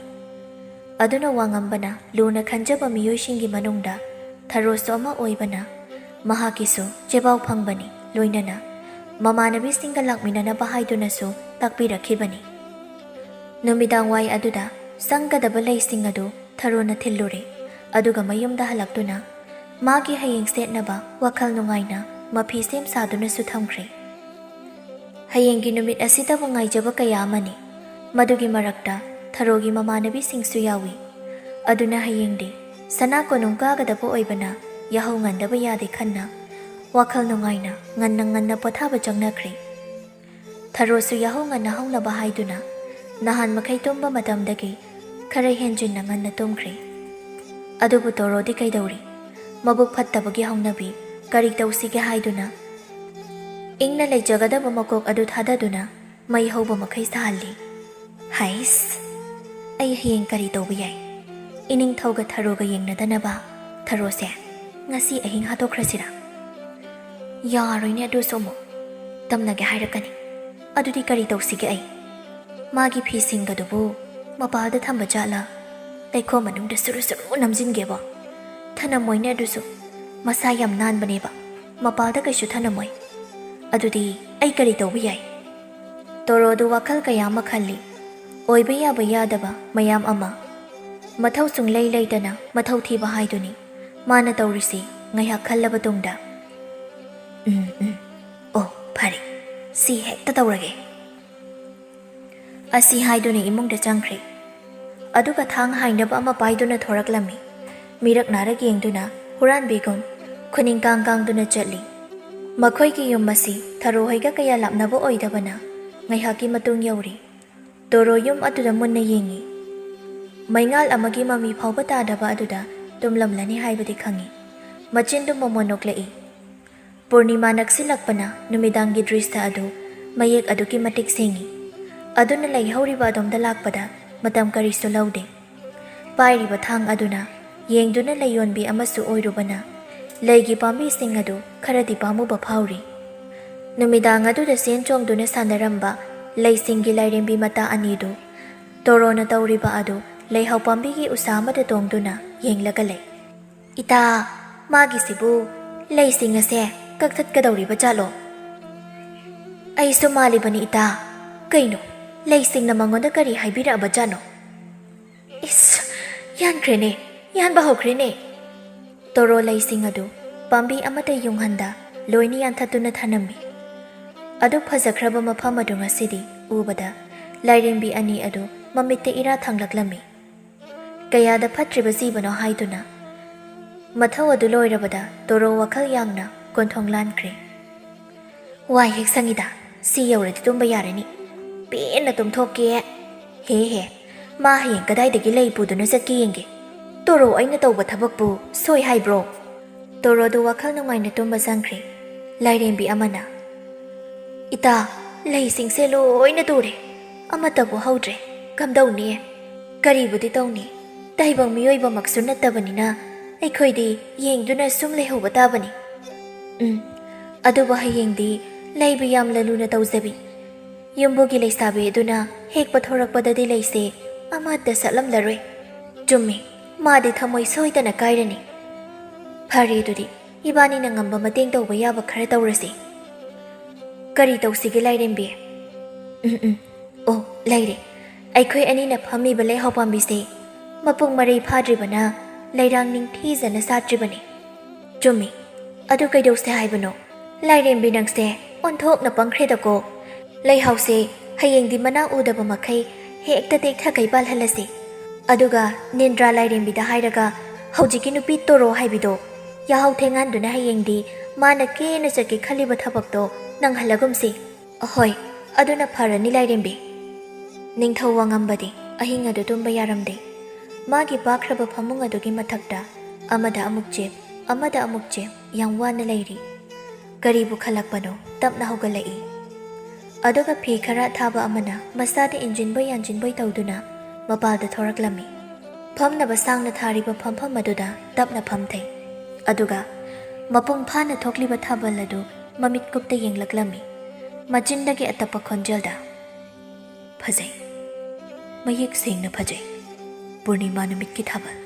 ꯑꯗꯨꯅ ꯋꯥꯡꯉꯝꯕꯅ ꯂꯨꯅ ꯈꯟꯖꯕ ꯃꯤꯑꯣꯏꯁꯤꯡꯒꯤ ꯃꯅꯨꯡꯗ ꯊꯥꯔꯣꯁꯨ ꯑꯃ ꯑꯣꯏꯕꯅ ꯃꯍꯥꯛꯀꯤꯁꯨ ꯆꯦꯕꯥꯎ-ꯐꯪꯕꯅꯤ, ꯂꯣꯏꯅꯅ ꯃꯃꯥꯟꯅꯕꯤꯁꯤꯡꯒ ꯂꯥꯛꯃꯤꯟꯅꯅꯕ ꯍꯥꯏꯗꯨꯅꯁꯨ ꯇꯥꯛꯄꯤꯔꯛꯈꯤꯕꯅꯤ꯫ ꯅꯨꯃꯤꯗꯥꯡ ꯋꯥꯏ ꯑꯗꯨꯗ ꯆꯪꯒꯗꯕ ꯂꯩꯁꯤꯡ ꯑꯗꯨ ꯊꯥꯔꯣꯅ ꯊꯤꯜꯂꯨꯔꯦ, ꯑꯗꯨꯒ ꯃꯌꯨꯝꯗ ꯍꯜꯂꯛꯇꯨꯅ ꯃꯥꯒꯤ ꯍꯌꯦꯡ ꯁꯦꯠꯅꯕ ꯋꯥꯈꯜ ꯅꯨꯡꯉꯥꯏꯅ ꯃꯐꯤ ꯁꯦꯝ ꯁꯥꯗꯨꯅꯁꯨ ꯊꯝꯈ꯭ꯔꯦ꯫ ꯍꯌꯦꯡꯒꯤ ꯅꯨꯃꯤꯠ ꯑꯁꯤꯗꯕꯨ ꯉꯥꯏꯖꯕ ꯀꯌꯥ ꯑꯃꯅꯤ, ꯃꯗꯨꯒꯤ ꯃꯔꯛꯇ ꯊꯥꯔꯣꯒꯤ ꯃꯃꯥꯟꯅꯕꯤꯁꯤꯡꯁꯨ ꯌꯥꯎꯏ꯫ ꯑꯗꯨꯅ ꯍꯌꯦꯡꯗꯤ ꯁꯅꯥ ꯀꯣꯅꯨꯡ ꯀꯥꯒꯗꯕ ꯑꯣꯏꯕꯅ ꯌꯥꯍꯧ ꯉꯟꯗꯕ ꯌꯥꯗꯦ ꯈꯟꯅ ꯋꯥꯈꯜ ꯅꯨꯡꯉꯥꯏꯅ ꯉꯟꯅ ꯄꯣꯊꯥꯕ ꯆꯪꯅꯈ꯭ꯔꯦ꯫ ꯊꯥꯔꯣꯁꯨ ꯌꯥꯍꯧ ꯉꯟꯅ ꯍꯧꯅꯕ ꯍꯥꯏꯗꯨꯅ ꯅꯍꯥꯟ ꯃꯈꯩ ꯇꯨꯝꯕ ꯃꯇꯝꯗꯒꯤ ꯈꯔ ꯍꯦꯟꯖꯤꯟꯅ ꯉꯟꯅ ꯇꯨꯝꯈ꯭ꯔꯦ꯫ ꯑꯗꯨꯕꯨ ꯇꯣꯔꯣꯗꯤ ꯀꯩꯗꯧꯔꯤ? ꯃꯕꯨꯛ ꯐꯠꯇꯕꯒꯤ ꯍꯧꯅꯕꯤ ꯀꯔꯤ ꯇꯧꯁꯤꯒꯦ ꯍꯥꯏꯗꯨꯅ ꯏꯪꯅ ꯂꯩꯖꯒꯗꯕ ꯃꯀꯣꯛ ꯑꯗꯨ ꯊꯥꯗꯗꯨꯅ ꯃꯩ ꯍꯧꯕ ꯃꯈꯩ ꯁꯥꯍꯜꯂꯤ꯫ ꯍꯩꯁ! ꯑꯩ ꯍꯌꯦꯡ ꯀꯔꯤ ꯇꯧꯕ ꯌꯥꯏ? ꯏꯅꯤꯡꯊꯧꯒ ꯊꯔꯣꯒ ꯌꯦꯡꯅꯗꯅꯕ ꯊꯔꯣꯁꯦ ꯉꯁꯤ ꯑꯍꯤꯡ ꯍꯥꯠꯇꯣꯛꯈ꯭ꯔꯁꯤꯔꯥ? ꯌꯥꯔꯣꯏꯅꯦ ꯑꯗꯨꯁꯨ ꯑꯃꯨꯛ ꯇꯝꯅꯒꯦ ꯍꯥꯏꯔꯛꯀꯅꯤ꯫ ꯑꯗꯨꯗꯤ ꯀꯔꯤ ꯇꯧꯁꯤꯒꯦ ꯑꯩ? ꯃꯥꯒꯤ ꯐꯤꯁꯤꯡꯒꯗꯨꯕꯨ ꯃꯄꯥꯜꯗ ꯊꯝꯕ ꯖꯥꯠꯂꯥ? ꯂꯩꯈꯣꯝ ꯃꯅꯨꯡꯗ ꯁꯨꯔꯨ ꯁꯨꯔꯨ ꯅꯝꯖꯤꯟꯒꯦꯕꯣ? ꯊꯅꯝꯃꯣꯏꯅꯦ ꯑꯗꯨꯁꯨ ꯃꯁꯥ ꯌꯥꯝ ꯅꯥꯟꯕꯅꯦꯕ, ꯃꯄꯥꯜꯗ ꯀꯩꯁꯨ ꯊꯅꯝꯃꯣꯏ꯫ ꯑꯗꯨꯗꯤ ꯑꯩ ꯀꯔꯤ ꯇꯧꯕ ꯌꯥꯏ? ꯇꯣꯔꯣꯗꯨ ꯋꯥꯈꯜ ꯀꯌꯥ ꯑꯃ ꯈꯜꯂꯤ꯫ ꯑꯣꯏꯕ ꯌꯥꯕ ꯌꯥꯗꯕ ꯃꯌꯥꯝ ꯑꯃ꯫ ꯃꯊꯧ ꯁꯨꯡꯂꯩ ꯂꯩꯇꯅ ꯃꯊꯧ ꯊꯤꯕ ꯍꯥꯏꯗꯨꯅꯤ ꯃꯥꯅ ꯇꯧꯔꯤꯁꯤ ꯉꯥꯏꯍꯥꯛ ꯈꯜꯂꯕ ꯇꯨꯡꯗ꯫ ꯑꯣ ꯐꯔꯦ, ꯁꯤ ꯍꯦꯛꯇ ꯇꯧꯔꯒꯦ ꯑꯁꯤ ꯍꯥꯏꯗꯨꯅ ꯏꯃꯨꯡꯗ ꯆꯪꯈ꯭ꯔꯦ꯫ ꯑꯗꯨꯒ ꯊꯥꯡ ꯍꯥꯏꯅꯕ ꯑꯃ ꯄꯥꯏꯗꯨꯅ ꯊꯣꯔꯛꯂꯝꯃꯤ꯫ ꯃꯤꯔꯛ ꯅꯥꯔꯛ ꯌꯦꯡꯗꯨꯅ ꯍꯨꯔꯥꯟꯕꯤꯒꯨꯝ ꯈꯨꯅꯤꯡ ꯀꯥꯡ ꯀꯥꯡꯗꯨꯅ ꯆꯠꯂꯤ꯫ ꯃꯈꯣꯏꯒꯤ ꯌꯨꯝ ꯑꯁꯤ ꯊꯔꯣꯍꯣꯏꯒ ꯀꯌꯥ ꯂꯥꯞꯅꯕ ꯑꯣꯏꯗꯕꯅ ꯉꯥꯏꯍꯥꯛꯀꯤ ꯃꯇꯨꯡ ꯌꯧꯔꯤ꯫ ꯇꯣꯔꯣ ꯌꯨꯝ ꯑꯗꯨꯗ ꯃꯨꯟꯅ ꯌꯦꯡꯉꯤ꯫ ꯃꯩꯉꯥꯜ ꯑꯃꯒꯤ ꯃꯃꯤ ꯐꯥꯎꯕ ꯇꯥꯗꯕ ꯑꯗꯨꯗ ꯇꯨꯝꯂꯝꯂꯅꯤ ꯍꯥꯏꯕꯗꯤ ꯈꯪꯉꯤ꯫ ꯃꯆꯤꯟꯗꯨ ꯃꯣꯃꯣꯟ ꯅꯣꯛꯂꯛꯏ꯫ ꯄꯨꯔꯅꯤꯃꯥ ꯅꯛꯁꯤꯜꯂꯛꯄꯅ ꯅꯨꯃꯤꯗꯥꯡꯒꯤ ꯗ꯭ꯔꯤꯁ ꯑꯗꯨ ꯃꯌꯦꯛ ꯑꯗꯨꯛꯀꯤ ꯃꯇꯤꯛ ꯁꯦꯡꯉꯤ꯫ ꯑꯗꯨꯅ ꯂꯩꯍꯧꯔꯤꯕ ꯑꯗꯣꯝꯗ ꯂꯥꯛꯄꯗ ꯃꯇꯝ ꯀꯔꯤꯁꯨ ꯂꯧꯗꯦ꯫ ꯄꯥꯏꯔꯤꯕ ꯊꯥꯡ ꯑꯗꯨꯅ ꯌꯦꯡꯗꯨꯅ ꯂꯩꯌꯣꯟꯕꯤ ꯑꯃꯁꯨ ꯑꯣꯏꯔꯨꯕꯅ ꯂꯩꯒꯤ ꯄꯥꯝꯕꯤꯁꯤꯡ ꯑꯗꯨ ꯈꯔꯗꯤ ꯄꯥꯝꯃꯨꯕ ꯐꯥꯎꯔꯤ꯫ ꯅꯨꯃꯤꯗꯥꯡ ꯑꯗꯨꯗ ꯆꯦꯟ ꯆꯣꯡꯗꯨꯅ ꯁꯥꯟꯅꯔꯝꯕ ꯂꯩꯁꯤꯡꯒꯤ ꯂꯥꯏꯔꯦꯝꯕꯤ ꯃꯇꯥ ꯑꯅꯤꯗꯨ ꯇꯣꯔꯣꯅ ꯇꯧꯔꯤꯕ ꯑꯗꯨ ꯂꯩꯍꯥꯎ ꯄꯥꯝꯕꯤꯒꯤ ꯎꯁꯥ ꯑꯃꯗ ꯇꯣꯡꯗꯨꯅ ꯌꯦꯡꯂꯒ ꯂꯩ꯫ ꯏꯇꯥ, ꯃꯥꯒꯤꯁꯤꯕꯨ ꯂꯩꯁꯤꯡ ꯑꯁꯦ ꯀꯛꯊꯠꯀꯗꯧꯔꯤꯕ ꯖꯥꯠꯂꯣ? ꯑꯩꯁꯨ ꯃꯥꯜꯂꯤꯕꯅꯤ ꯏꯇꯥ꯫ ꯀꯩꯅꯣ, ꯂꯩꯁꯤꯡꯅ ꯃꯉꯣꯟꯗ ꯀꯔꯤ ꯍꯥꯏꯕꯤꯔꯛꯑꯕ ꯖꯥꯠꯅꯣ? ꯏꯁ, ꯌꯥꯟꯈ꯭ꯔꯦꯅꯦ, ꯌꯥꯟꯕ ꯍꯧꯈ꯭ꯔꯦꯅꯦ꯫ ꯇꯣꯔꯣ ꯂꯩꯁꯤꯡ ꯑꯗꯨ ꯄꯥꯝꯕꯤ ꯑꯃꯠꯇ ꯌꯨꯡꯍꯟꯗ ꯂꯣꯏꯅ ꯌꯥꯟꯊꯠꯇꯨꯅ ꯊꯅꯝꯃꯤ꯫ ꯑꯗꯨꯛ ꯐꯖꯈ꯭ꯔꯕ ꯃꯐꯝ ꯑꯗꯨ ꯉꯁꯤꯗꯤ ꯎꯕꯗ ꯂꯥꯏꯔꯦꯝꯕꯤ ꯑꯅꯤ ꯑꯗꯨ ꯃꯃꯤꯠꯇ ꯏꯔꯥ ꯊꯥꯡꯂꯛꯂꯝꯃꯤ꯫ ꯀꯌꯥꯗ ꯐꯠꯇ꯭ꯔꯤꯕ ꯖꯤꯕꯅꯣ ꯍꯥꯏꯗꯨꯅ ꯃꯊꯧ ꯑꯗꯨ ꯂꯣꯏꯔꯕꯗ ꯇꯣꯔꯣ ꯋꯥꯈꯜ ꯌꯥꯡꯅ ꯀꯣꯟꯊꯣꯡ ꯂꯥꯟꯈ꯭ꯔꯦ꯫ ꯋꯥꯏ ꯍꯦꯛ ꯁꯪꯉꯤꯗ, ꯁꯤ ꯌꯧꯔꯗꯤ ꯇꯨꯝꯕ ꯌꯥꯔꯅꯤ꯫ ꯄꯦꯟꯅ ꯇꯨꯝꯊꯣꯛꯀꯦ꯫ ꯍꯦ, ꯃꯥ ꯍꯌꯦꯡ ꯀꯗꯥꯏꯗꯒꯤ ꯂꯩ ꯄꯨꯗꯨꯅ ꯆꯠꯀꯦ ꯌꯦꯡꯒꯦ꯫ ꯇꯣꯔꯣ ꯑꯩꯅ ꯇꯧꯕ ꯊꯕꯛꯄꯨ ꯁꯣꯏ ꯍꯥꯏꯕ꯭ꯔꯣ? ꯇꯣꯔꯣꯗꯨ ꯋꯥꯈꯜ ꯅꯨꯡꯉꯥꯏꯅ ꯇꯨꯝꯕ ꯆꯪꯈ꯭ꯔꯦ꯫ ꯂꯥꯏꯔꯦꯝꯕꯤ ꯑꯃꯅ, ꯏꯇꯥ, ꯂꯩꯁꯤꯡꯁꯦ ꯂꯣꯏꯅ ꯇꯨꯔꯦ, ꯑꯃꯠꯇꯕꯨ ꯍꯧꯗ꯭ꯔꯦ, ꯀꯝꯗꯧꯅꯤ? ꯀꯔꯤꯕꯨꯗꯤ ꯇꯧꯅꯤ, ꯇꯥꯏꯕꯪ ꯃꯤꯑꯣꯏꯕꯃꯛꯁꯨ ꯅꯠꯇꯕꯅꯤꯅ ꯑꯩꯈꯣꯏꯗꯤ ꯌꯦꯡꯗꯨꯅ ꯁꯨꯝ ꯂꯩꯍꯧꯕ ꯇꯥꯕꯅꯤ꯫ ꯑꯗꯨꯕꯨ ꯍꯌꯦꯡꯗꯤ ꯂꯩꯕ ꯌꯥꯝꯅ ꯂꯨꯅ ꯇꯧꯖꯕꯤ꯫ ꯌꯨꯝꯕꯨꯒꯤ ꯂꯩꯁꯥꯕꯤ ꯑꯗꯨꯅ ꯍꯦꯛꯄ ꯊꯣꯔꯛꯄꯗꯗꯤ ꯂꯩꯁꯦ ꯑꯃꯠꯇ ꯁꯠꯂꯝꯂꯔꯣꯏ꯫ ꯆꯨꯝꯃꯤ, ꯃꯥꯗꯤ ꯊꯃꯣꯏ ꯁꯣꯏꯗꯅ ꯀꯥꯏꯔꯅꯤ꯫ ꯐꯔꯦ, ꯑꯗꯨꯗꯤ ꯏꯕꯥꯅꯤꯅ ꯉꯝꯕ ꯃꯇꯦꯡ ꯇꯧꯕ ꯌꯥꯕ ꯈꯔ ꯇꯧꯔꯁꯤ꯫ ꯀꯔꯤ ꯇꯧꯁꯤꯒꯦ ꯂꯥꯏꯔꯦꯝꯕꯤ? ꯑꯣ, ꯂꯩꯔꯦ꯫ ꯑꯩꯈꯣꯏ ꯑꯅꯤꯅ ꯐꯝꯃꯤꯕ ꯂꯩꯍꯥꯎ ꯄꯥꯝꯕꯤꯁꯦ ꯃꯄꯨꯡ ꯃꯔꯩ ꯐꯥꯗ꯭ꯔꯤꯕꯅ ꯂꯩꯔꯥꯡ ꯅꯤꯡꯊꯤꯖꯅ ꯁꯥꯠꯇ꯭ꯔꯤꯕꯅꯤ꯫ ꯆꯨꯝꯃꯤ, ꯑꯗꯨ ꯀꯩꯗꯧꯁꯦ ꯍꯥꯏꯕꯅꯣ? ꯂꯥꯏꯔꯦꯝꯕꯤ ꯅꯪꯁꯦ ꯑꯣꯟꯊꯣꯛꯅ ꯄꯪꯈ꯭ꯔꯦꯗꯀꯣ꯫ ꯂꯩꯍꯥꯎꯁꯦ ꯍꯌꯦꯡꯗꯤ ꯃꯅꯥ ꯎꯗꯕ ꯃꯈꯩ ꯍꯦꯛꯇ ꯇꯦꯛꯊꯈꯩ ꯄꯥꯜꯍꯜꯂꯁꯤ꯫ ꯑꯗꯨꯒ ꯅꯤꯟꯗ꯭ꯔꯥ ꯂꯥꯏꯔꯦꯝꯕꯤꯗ ꯍꯥꯏꯔꯒ ꯍꯧꯖꯤꯛꯀꯤ ꯅꯨꯄꯤ ꯇꯣꯔꯣ ꯍꯥꯏꯕꯤꯗꯣ ꯌꯥꯍꯧ ꯊꯦꯡꯍꯟꯗꯨꯅ ꯍꯌꯦꯡꯗꯤ ꯃꯥꯅ ꯀꯦꯅ ꯆꯠꯀꯦ ꯈꯜꯂꯤꯕ ꯊꯕꯛꯇꯣ ꯅꯪꯍꯜꯂꯒꯨꯝꯁꯤ꯫ ꯑꯍꯣꯏ, ꯑꯗꯨꯅ ꯐꯔꯅꯤ ꯂꯥꯏꯔꯦꯝꯕꯤ꯫ ꯅꯤꯡꯊꯧ ꯋꯥꯡꯉꯝꯕꯗꯤ ꯑꯍꯤꯡ ꯑꯗꯨ ꯇꯨꯝꯕ ꯌꯥꯔꯝꯗꯦ꯫ ꯃꯥꯒꯤ ꯄꯥꯛꯈ꯭ꯔꯕ ꯐꯃꯨꯡ ꯑꯗꯨꯒꯤ ꯃꯊꯛꯇ ꯑꯃꯗ ꯑꯃꯨꯛ ꯆꯦꯞ, ꯑꯃꯗ ꯑꯃꯨꯛ ꯆꯦꯞ ꯌꯥꯝ ꯋꯥꯅ ꯂꯩꯔꯤ꯫ ꯀꯔꯤꯕꯨ ꯈꯜꯂꯛꯄꯅꯣ ꯇꯞꯅ ꯍꯧꯒꯠꯂꯛꯏ꯫ ꯑꯗꯨꯒ ꯐꯤ ꯈꯔ ꯑꯊꯥꯕ ꯑꯃꯅ ꯃꯁꯥꯗ ꯏꯟꯖꯤꯟꯕꯣꯏ ꯌꯥꯟꯖꯤꯟꯕꯣꯏ ꯇꯧꯗꯨꯅ ꯃꯄꯥꯜꯗ ꯊꯣꯔꯛꯂꯝꯃꯤ꯫ ꯐꯝꯅꯕ ꯁꯥꯡꯅ ꯊꯥꯔꯤꯕ ꯐꯝꯐꯝ ꯑꯗꯨꯗ ꯇꯞꯅ ꯐꯝꯊꯩ꯫ ꯑꯗꯨꯒ ꯃꯄꯨꯡ ꯐꯥꯅ ꯊꯣꯛꯂꯤꯕ ꯊꯥꯕꯜ ꯑꯗꯨ ꯃꯃꯤꯠ ꯀꯨꯞꯇ ꯌꯦꯡꯂꯛꯂꯝꯃꯤ꯫ ꯃꯆꯤꯟꯗꯒꯤ ꯑꯇꯞꯄ ꯈꯣꯟꯖꯦꯜꯗ, ꯐꯖꯩ, ꯃꯌꯦꯛ ꯁꯦꯡꯅ ꯐꯖꯩ, ꯄꯨꯔꯅꯤꯃꯥ ꯅꯨꯃꯤꯠꯀꯤ ꯊꯥꯕꯜ꯫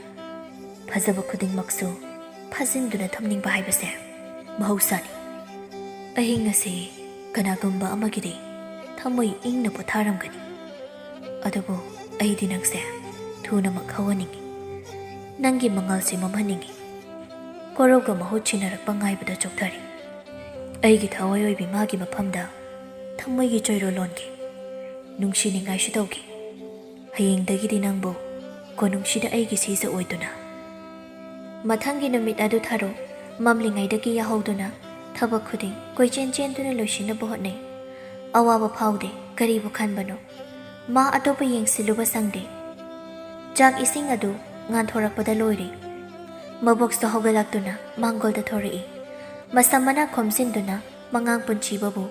ꯐꯖꯕ ꯈꯨꯗꯤꯡꯃꯛꯁꯨ ꯐꯥꯖꯤꯟꯗꯨꯅ ꯊꯝꯅꯤꯡꯕ ꯍꯥꯏꯕꯁꯦ ꯃꯍꯧꯁꯥꯅꯤ꯫ ꯑꯍꯤꯡ ꯑꯁꯤ ꯀꯅꯥꯒꯨꯝꯕ ꯑꯃꯒꯤꯗꯤ ꯊꯃꯣꯏ ꯏꯪꯅ ꯄꯣꯊꯥꯔꯝꯒꯅꯤ꯫ ꯑꯗꯨꯕꯨ ꯑꯩꯗꯤ ꯅꯪꯁꯦ ꯊꯨꯅꯃꯛ ꯍꯧꯍꯟꯅꯤꯡꯉꯤ꯫ ꯅꯪꯒꯤ ꯃꯉꯥꯜꯁꯦ ꯃꯝꯍꯟꯅꯤꯡꯉꯤ꯫ ꯀꯣꯔꯧꯒ ꯃꯍꯨꯠ ꯁꯤꯟꯅꯔꯛꯄ ꯉꯥꯏꯕꯗ ꯆꯣꯛꯊꯔꯤ꯫ ꯑꯩꯒꯤ ꯊꯋꯥꯏ ꯑꯣꯏꯕꯤ ꯃꯥꯒꯤ ꯃꯐꯝꯗ ꯊꯃꯣꯏꯒꯤ ꯆꯣꯏꯔꯣꯜ ꯂꯣꯟꯈꯤ, ꯅꯨꯡꯁꯤꯅꯤꯡꯉꯥꯏꯁꯨ ꯇꯧꯈꯤ꯫ ꯍꯌꯦꯡꯗꯒꯤꯗꯤ ꯅꯪꯕꯨ ꯀꯣꯅꯨꯡꯁꯤꯗ ꯑꯩꯒꯤ ꯁꯤꯖ ꯑꯣꯏꯗꯨꯅ꯫ ꯃꯊꯪꯒꯤ ꯅꯨꯃꯤꯠ ꯑꯗꯨ ꯊꯥꯔꯣ ꯃꯝꯂꯤꯉꯩꯗꯒꯤ ꯌꯥꯍꯧꯗꯨꯅ ꯊꯕꯛ ꯈꯨꯗꯤꯡ ꯀꯣꯏꯆꯦꯟ ꯆꯦꯟꯗꯨꯅ ꯂꯣꯏꯁꯤꯟꯅꯕ ꯍꯣꯠꯅꯩ꯫ ꯑꯋꯥꯕ ꯐꯥꯎꯗꯦ, ꯀꯔꯤꯕꯨ ꯈꯟꯕꯅꯣ? ꯃꯥ ꯑꯇꯣꯞꯄ ꯌꯦꯡꯁꯤꯜꯂꯨꯕ ꯁꯪꯗꯦ꯫ ꯆꯥꯛ ꯏꯁꯤꯡ ꯑꯗꯨ ꯉꯥꯟꯊꯣꯔꯛꯄꯗ ꯂꯣꯏꯔꯦ꯫ ꯃꯕꯣꯛꯁꯨ ꯍꯧꯒꯠꯂꯛꯇꯨꯅ ꯃꯥꯡꯒꯣꯜꯗ ꯊꯣꯔꯛꯏ꯫ ꯃꯁꯝ ꯃꯅꯥ ꯈꯣꯝꯖꯤꯟꯗꯨꯅ ꯃꯉꯥꯡ ꯄꯨꯟꯁꯤꯕꯕꯨ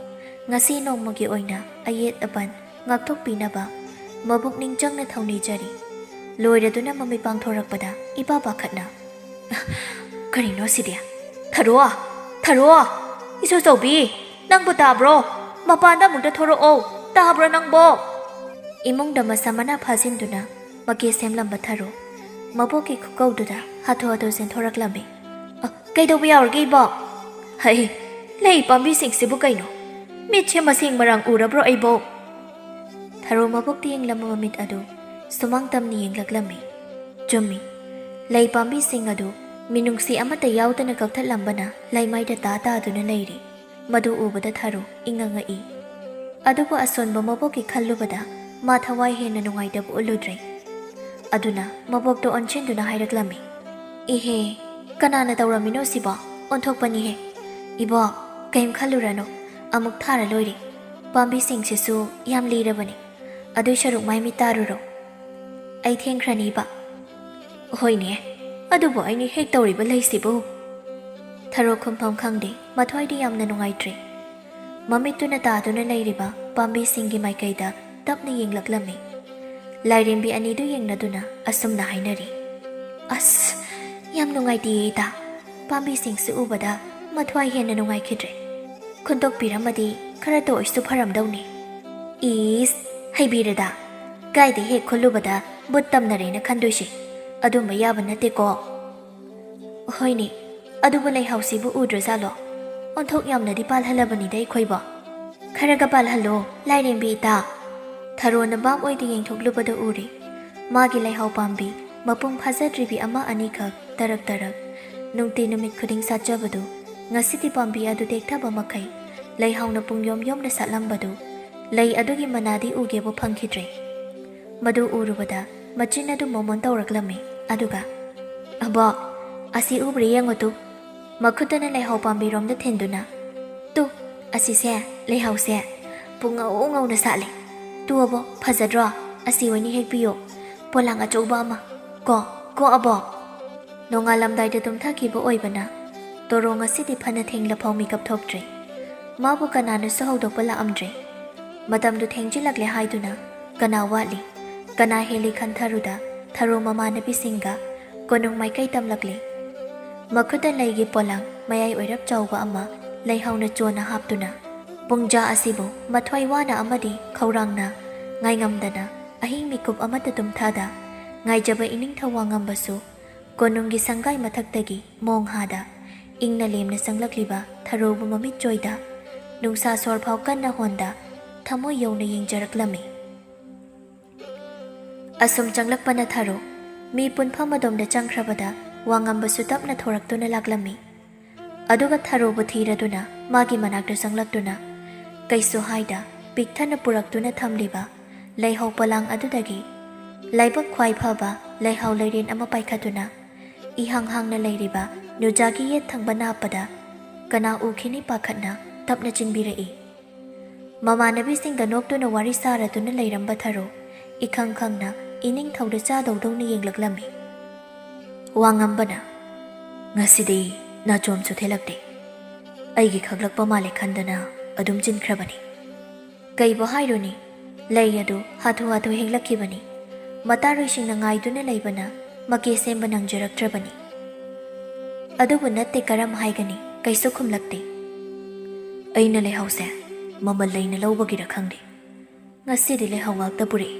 ꯉꯁꯤ ꯅꯣꯡꯃꯒꯤ ꯑꯣꯏꯅ ꯑꯌꯦꯠ ꯑꯄꯟ ꯉꯥꯛꯊꯣꯛꯄꯤꯅꯕ ꯃꯕꯨꯛꯅꯤꯡ ꯆꯪꯅ ꯊꯧꯅꯤꯖꯔꯤ꯫ ꯂꯣꯏꯔꯗꯨꯅ ꯃꯃꯤꯠ ꯄꯥꯡꯊꯣꯔꯛꯄꯗ ꯏꯄꯥ ꯄꯥꯈꯠꯅ "ꯀꯔꯤꯅꯣ ꯁꯤꯗꯤ? ꯊꯥꯔꯣ! ꯊꯥꯔꯣ! ꯏꯆꯧꯆꯧꯕꯤ! ꯅꯪꯕꯨ ꯇꯥꯕ꯭ꯔꯣ? ꯃꯄꯥꯟꯗ ꯑꯃꯨꯛꯇ ꯊꯣꯔꯛꯑꯣ! ꯇꯥꯕ꯭ꯔꯣ ꯅꯪꯕꯣ?" ꯏꯃꯨꯡꯗ ꯃꯁꯝ ꯃꯅꯥ ꯐꯥꯖꯤꯟꯗꯨꯅ ꯃꯀꯦ ꯁꯦꯝꯂꯝꯕ ꯊꯥꯔꯣ ꯃꯕꯣꯛꯀꯤ ꯈꯨꯀꯧꯗꯨꯗ ꯍꯥꯊꯨ ꯍꯥꯊꯨ ꯆꯦꯟꯊꯣꯔꯛꯂꯝꯃꯤ꯫ "ꯀꯩꯗꯧꯕ ꯌꯥꯎꯔꯒꯦ ꯏꯕꯣ?" "ꯍꯩ, ꯂꯩ ꯄꯥꯝꯕꯤꯁꯤꯡꯁꯤꯕꯨ ꯀꯩꯅꯣ? ꯃꯤꯠꯁꯦ ꯃꯁꯦꯡ ꯃꯔꯥꯡ ꯎꯔꯕ꯭ꯔꯣ ꯑꯩꯕꯣ?" ꯊꯥꯔꯣ ꯃꯕꯣꯛꯇ ꯌꯦꯡꯂꯝꯕ ꯃꯃꯤꯠ ꯑꯗꯨ ꯁꯨꯃꯥꯡ ꯇꯝꯅ ꯌꯦꯡꯂꯛꯂꯝꯃꯤ꯫ ꯆꯨꯝꯃꯤ, ꯂꯩ ꯄꯥꯝꯕꯤꯁꯤꯡ ꯑꯗꯨ ꯃꯤꯅꯨꯡꯁꯤ ꯑꯃꯠꯇ ꯌꯥꯎꯗꯅ ꯀꯛꯊꯠꯂꯝꯕꯅ ꯂꯩꯃꯥꯏꯗ ꯇꯥꯗꯨꯅ ꯂꯩꯔꯤ꯫ ꯃꯗꯨ ꯎꯕꯗ ꯊꯥꯔꯣ ꯏꯪꯉꯛꯏ꯫ ꯑꯗꯨꯕꯨ ꯑꯁꯣꯟꯕ ꯃꯕꯣꯛꯀꯤ ꯈꯜꯂꯨꯕꯗ ꯃꯥ ꯊꯋꯥꯏ ꯍꯦꯟꯅ ꯅꯨꯡꯉꯥꯏꯇꯕ ꯎꯠꯂꯨꯗ꯭ꯔꯦ꯫ ꯑꯗꯨꯅ ꯃꯕꯣꯛꯇ ꯑꯣꯟꯁꯤꯟꯗꯨꯅ ꯍꯥꯏꯔꯛꯂꯝꯃꯤ꯫ "ꯏꯍꯦ, ꯀꯅꯥꯅ ꯇꯧꯔꯝꯃꯤꯅꯣ ꯁꯤꯕꯣ? ꯑꯣꯟꯊꯣꯛꯄꯅꯤꯍꯦ! ꯏꯕꯣ, ꯀꯩꯝ ꯈꯜꯂꯨꯔꯅꯨ, ꯑꯃꯨꯛ ꯊꯥꯔ ꯂꯣꯏꯔꯦ꯫ ꯄꯥꯝꯕꯤꯁꯤꯡꯁꯤꯁꯨ ꯌꯥꯝ ꯂꯤꯔꯕꯅꯤ, ꯑꯗꯨꯏ ꯁꯔꯨꯛ ꯃꯥꯏ ꯃꯤꯠ ꯇꯥꯔꯨꯔꯣ꯫ ꯑꯩ ꯊꯦꯡꯈ꯭ꯔꯅꯤꯕ." "ꯍꯣꯏꯅꯦ, ꯑꯗꯨꯕꯨ ꯑꯩꯅ ꯍꯦꯛ ꯇꯧꯔꯤꯕ ꯂꯩꯁꯤꯕꯨ..." ꯊꯥꯔꯣ ꯈꯨꯝꯐꯝ ꯈꯪꯗꯦ, ꯃꯊ꯭ꯋꯥꯏꯗꯤ ꯌꯥꯝꯅ ꯅꯨꯡꯉꯥꯏꯇ꯭ꯔꯦ꯫ ꯃꯃꯤꯠꯇꯨꯅ ꯇꯥꯗꯨꯅ ꯂꯩꯔꯤꯕ ꯄꯥꯝꯕꯤꯁꯤꯡꯒꯤ ꯃꯥꯏꯀꯩꯗ ꯇꯞꯅ ꯌꯦꯡꯂꯛꯂꯝꯃꯤ꯫ ꯂꯥꯏꯔꯦꯝꯕꯤ ꯑꯅꯤꯗꯨ ꯌꯦꯡꯅꯗꯨꯅ ꯑꯁꯨꯝꯅ ꯍꯥꯏꯅꯔꯤ꯫ "ꯑꯁ, ꯌꯥꯝ ꯅꯨꯡꯉꯥꯏꯇꯦꯌꯦ ꯏꯇꯥ꯫ ꯄꯥꯝꯕꯤꯁꯤꯡꯁꯤ ꯎꯕꯗ ꯃꯊ꯭ꯋꯥꯏ ꯍꯦꯟꯅ ꯅꯨꯡꯉꯥꯏꯈꯤꯗ꯭ꯔꯦ꯫ ꯈꯨꯟꯇꯣꯛꯄꯤꯔꯝꯃꯗꯤ ꯈꯔꯇ ꯑꯣꯏꯁꯨ ꯐꯔꯝꯗꯧꯅꯤ." "ꯏꯁ, ꯍꯩꯕꯤꯔꯗ, ꯀꯥꯏꯗ ꯍꯦꯛ ꯈꯨꯜꯂꯨꯕꯗ ꯕꯨꯠ ꯇꯝꯅꯔꯦꯅ ꯈꯟꯗꯣꯏꯁꯦ? ꯑꯗꯨꯝꯕ ꯌꯥꯕ ꯅꯠꯇꯦꯀꯣ." "ꯍꯣꯏꯅꯦ, ꯑꯗꯨꯕꯨ ꯂꯩꯍꯥꯎꯁꯤꯕꯨ ꯎꯗ꯭ꯔꯖꯥꯠꯂꯣ? ꯑꯣꯟꯊꯣꯛ ꯌꯥꯝꯅꯗꯤ ꯄꯥꯜꯍꯜꯂꯕꯅꯤꯗ ꯑꯩꯈꯣꯏꯕꯣ꯫ ꯈꯔꯒ ꯄꯥꯜꯍꯜꯂꯣ ꯂꯥꯏꯔꯦꯝꯕꯤ ꯏꯇꯥ." ꯊꯥꯔꯣꯅ ꯕꯥꯞ ꯑꯣꯏꯗ ꯌꯦꯡꯊꯣꯛꯂꯨꯕꯗ ꯎꯔꯦ ꯃꯥꯒꯤ ꯂꯩꯍꯥꯎ ꯄꯥꯝꯕꯤ ꯃꯄꯨꯡ ꯐꯥꯖꯗ꯭ꯔꯤꯕꯤ ꯑꯃ ꯑꯅꯤꯈꯛ ꯇꯔꯛ ꯇꯔꯛ ꯅꯨꯡꯇꯤ ꯅꯨꯃꯤꯠ ꯈꯨꯗꯤꯡ ꯁꯥꯠꯆꯕꯗꯨ ꯉꯁꯤꯗꯤ ꯄꯥꯝꯕꯤ ꯑꯗꯨ ꯇꯦꯛꯊꯕ ꯃꯈꯩ ꯂꯩꯍꯥꯎꯅ ꯄꯨꯡꯌꯣꯝ ꯌꯣꯝꯅ ꯁꯥꯠꯂꯝꯕꯗꯨ ꯂꯩ ꯑꯗꯨꯒꯤ ꯃꯅꯥꯗꯤ ꯎꯒꯦꯕꯨ ꯐꯪꯈꯤꯗ꯭ꯔꯦ꯫ ꯃꯗꯨ ꯎꯔꯨꯕꯗ ꯃꯆꯤꯟ ꯑꯗꯨ ꯃꯣꯃꯣꯟ ꯇꯧꯔꯛꯂꯝꯃꯤ꯫ ꯑꯗꯨꯒ "ꯑꯕꯣꯛ, ꯑꯁꯤ ꯎꯕ꯭ꯔꯥ ꯌꯦꯡꯉꯨꯇꯨ." ꯃꯈꯨꯠꯇꯅ ꯂꯩꯍꯥꯎ ꯄꯥꯝꯕꯤꯔꯣꯝꯗ ꯊꯤꯟꯗꯨꯅ, "ꯇꯨ, ꯑꯁꯤꯁꯦ ꯂꯩꯍꯥꯎꯁꯦ ꯄꯨꯡꯉꯧ ꯉꯧꯅ ꯁꯥꯠꯂꯦ꯫ ꯇꯨ ꯑꯕꯣꯛ, ꯐꯖꯗ꯭ꯔꯣ? ꯑꯁꯤ ꯑꯣꯏꯅ ꯍꯦꯛꯄꯤꯌꯣ, ꯄꯣꯂꯥꯡ ꯑꯆꯧꯕ ꯑꯃ꯫ ꯀꯣ ꯑꯕꯣꯛ." ꯅꯣꯡꯉꯥꯜꯂꯝꯗꯥꯏꯗ ꯇꯨꯝꯊꯈꯤꯕ ꯑꯣꯏꯕꯅ ꯇꯣꯔꯣ ꯉꯁꯤꯗꯤ ꯐꯅ ꯊꯦꯡꯂꯐꯥꯎ ꯃꯤꯀꯞ ꯊꯣꯛꯇ꯭ꯔꯦ꯫ ꯃꯥꯕꯨ ꯀꯅꯥꯅꯁꯨ ꯍꯧꯗꯣꯛꯄ ꯂꯥꯛꯑꯝꯗ꯭ꯔꯦ꯫ ꯃꯇꯝꯗꯨ ꯊꯦꯡꯖꯤꯜꯂꯛꯂꯦ ꯍꯥꯏꯗꯨꯅ ꯀꯅꯥ ꯋꯥꯠꯂꯤ ꯀꯅꯥ ꯍꯦꯜꯂꯤ ꯈꯟꯊꯔꯨꯗ ꯊꯥꯔꯣ ꯃꯃꯥꯟꯅꯕꯤꯁꯤꯡꯒ ꯀꯣꯅꯨꯡ ꯃꯥꯏꯀꯩ ꯇꯝꯂꯛꯂꯦ꯫ ꯃꯈꯨꯠꯇ ꯂꯩꯒꯤ ꯄꯣꯂꯥꯡ ꯃꯌꯥꯏ ꯑꯣꯏꯔꯞ ꯆꯥꯎꯕ ꯑꯃ ꯂꯩꯍꯥꯎꯅ ꯆꯣꯟꯅ ꯍꯥꯞꯇꯨꯅ ꯄꯨꯡꯖꯥ ꯑꯁꯤꯕꯨ ꯃꯊ꯭ꯋꯥꯏ ꯋꯥꯅ ꯑꯃꯗꯤ ꯈꯧꯔꯥꯡꯅ ꯉꯥꯏꯉꯝꯗꯅ ꯑꯍꯤꯡ ꯃꯤꯀꯨꯞ ꯑꯃꯠꯇ ꯇꯨꯝꯊꯥꯗ ꯉꯥꯏꯖꯕ ꯏꯅꯤꯡꯊꯧ ꯋꯥꯡꯉꯝꯕꯁꯨ ꯀꯣꯅꯨꯡꯒꯤ ꯁꯪꯒꯥꯏ ꯃꯊꯛꯇꯒꯤ ꯃꯣꯡꯍꯥꯗ ꯏꯪꯅ ꯂꯦꯝꯅ ꯆꯪꯂꯛꯂꯤꯕ ꯊꯥꯔꯣꯕꯨ ꯃꯃꯤꯠ ꯆꯣꯏꯗ ꯅꯨꯡꯁꯥ ꯁꯣꯔ ꯐꯥꯎ ꯀꯟꯅ ꯍꯣꯟꯗ ꯊꯃꯣꯏ ꯌꯧꯅ ꯌꯦꯡꯖꯔꯛꯂꯝꯃꯤ꯫ ꯑꯁꯨꯝ ꯆꯪꯂꯛꯄꯅ ꯊꯥꯔꯣ ꯃꯤ ꯄꯨꯟꯐꯝ ꯑꯗꯣꯝꯗ ꯆꯪꯈ꯭ꯔꯕꯗ ꯋꯥꯡꯉꯝꯕꯁꯨ ꯇꯞꯅ ꯊꯣꯔꯛꯇꯨꯅ ꯂꯥꯛꯂꯝꯃꯤ꯫ ꯑꯗꯨꯒ ꯊꯥꯔꯣꯕꯨ ꯊꯤꯔꯗꯨꯅ ꯃꯥꯒꯤ ꯃꯅꯥꯛꯇ ꯆꯪꯂꯛꯇꯨꯅ ꯀꯩꯁꯨ ꯍꯥꯏꯗ ꯄꯤꯛꯊꯟꯅ ꯄꯨꯔꯛꯇꯨꯅ ꯊꯝꯂꯤꯕ ꯂꯩꯍꯥꯎ ꯄꯣꯂꯥꯡ ꯑꯗꯨꯗꯒꯤ ꯂꯥꯏꯕꯛ ꯈ꯭ꯋꯥꯏ ꯐꯕ ꯂꯩꯍꯥꯎ ꯂꯩꯔꯦꯟ ꯑꯃ ꯄꯥꯏꯈꯠꯇꯨꯅ ꯏꯍꯥꯡ ꯍꯥꯡꯅ ꯂꯩꯔꯤꯕ ꯅꯨꯖꯥꯒꯤ ꯌꯦꯠ ꯊꯪꯕ ꯅꯥꯞꯄꯗ ꯀꯅꯥ ꯎꯈꯤꯅꯤ ꯄꯥꯈꯠꯅ ꯇꯞꯅ ꯆꯤꯟꯕꯤꯔꯛꯏ꯫ ꯃꯃꯥꯟꯅꯕꯤꯁꯤꯡꯗ ꯅꯣꯛꯇꯨꯅ ꯋꯥꯔꯤ ꯁꯥꯔꯗꯨꯅ ꯂꯩꯔꯝꯕ ꯊꯥꯔꯣ ꯏꯈꯪ ꯈꯪꯅ ꯏꯅꯤꯡꯊꯧꯗ ꯆꯥꯗꯧꯗꯧꯅ ꯌꯦꯡꯂꯛꯂꯝꯃꯤ꯫ ꯋꯥꯉꯝꯕꯅ, "ꯉꯁꯤꯗꯤ ꯅꯥꯆꯣꯝꯁꯨ ꯊꯦꯜꯂꯛꯇꯦ꯫ ꯑꯩꯒꯤ ꯈꯛꯂꯛꯄ ꯃꯥꯜꯂꯦ ꯈꯟꯗꯅ ꯑꯗꯨꯝ ꯆꯤꯟꯈ꯭ꯔꯕꯅꯤ." "ꯀꯩꯕꯨ ꯍꯥꯏꯔꯨꯅꯤ, ꯂꯩ ꯑꯗꯨ ꯍꯥꯊꯨ ꯍꯥꯊꯨ ꯍꯦꯛꯂꯛꯈꯤꯕꯅꯤ꯫ ꯃꯇꯥꯔꯣꯏꯁꯤꯡꯅ ꯉꯥꯏꯗꯨꯅ ꯂꯩꯕꯅ ꯃꯀꯦ ꯁꯦꯝꯕ ꯅꯪꯖꯔꯛꯇ꯭ꯔꯕꯅꯤ." "ꯑꯗꯨꯕꯨ ꯅꯠꯇꯦ ꯀꯔꯝ ꯍꯥꯏꯒꯅꯤ, ꯀꯩꯁꯨ ꯈꯨꯝꯂꯛꯇꯦ." "ꯑꯩꯅ ꯂꯩꯍꯥꯎꯁꯦ ꯃꯃꯜ ꯂꯩꯅ ꯂꯧꯕꯒꯤꯔ ꯈꯪꯗꯦ, ꯉꯁꯤꯗꯤ ꯂꯩꯍꯥꯎ ꯉꯥꯛꯇ ꯄꯨꯔꯛꯏ,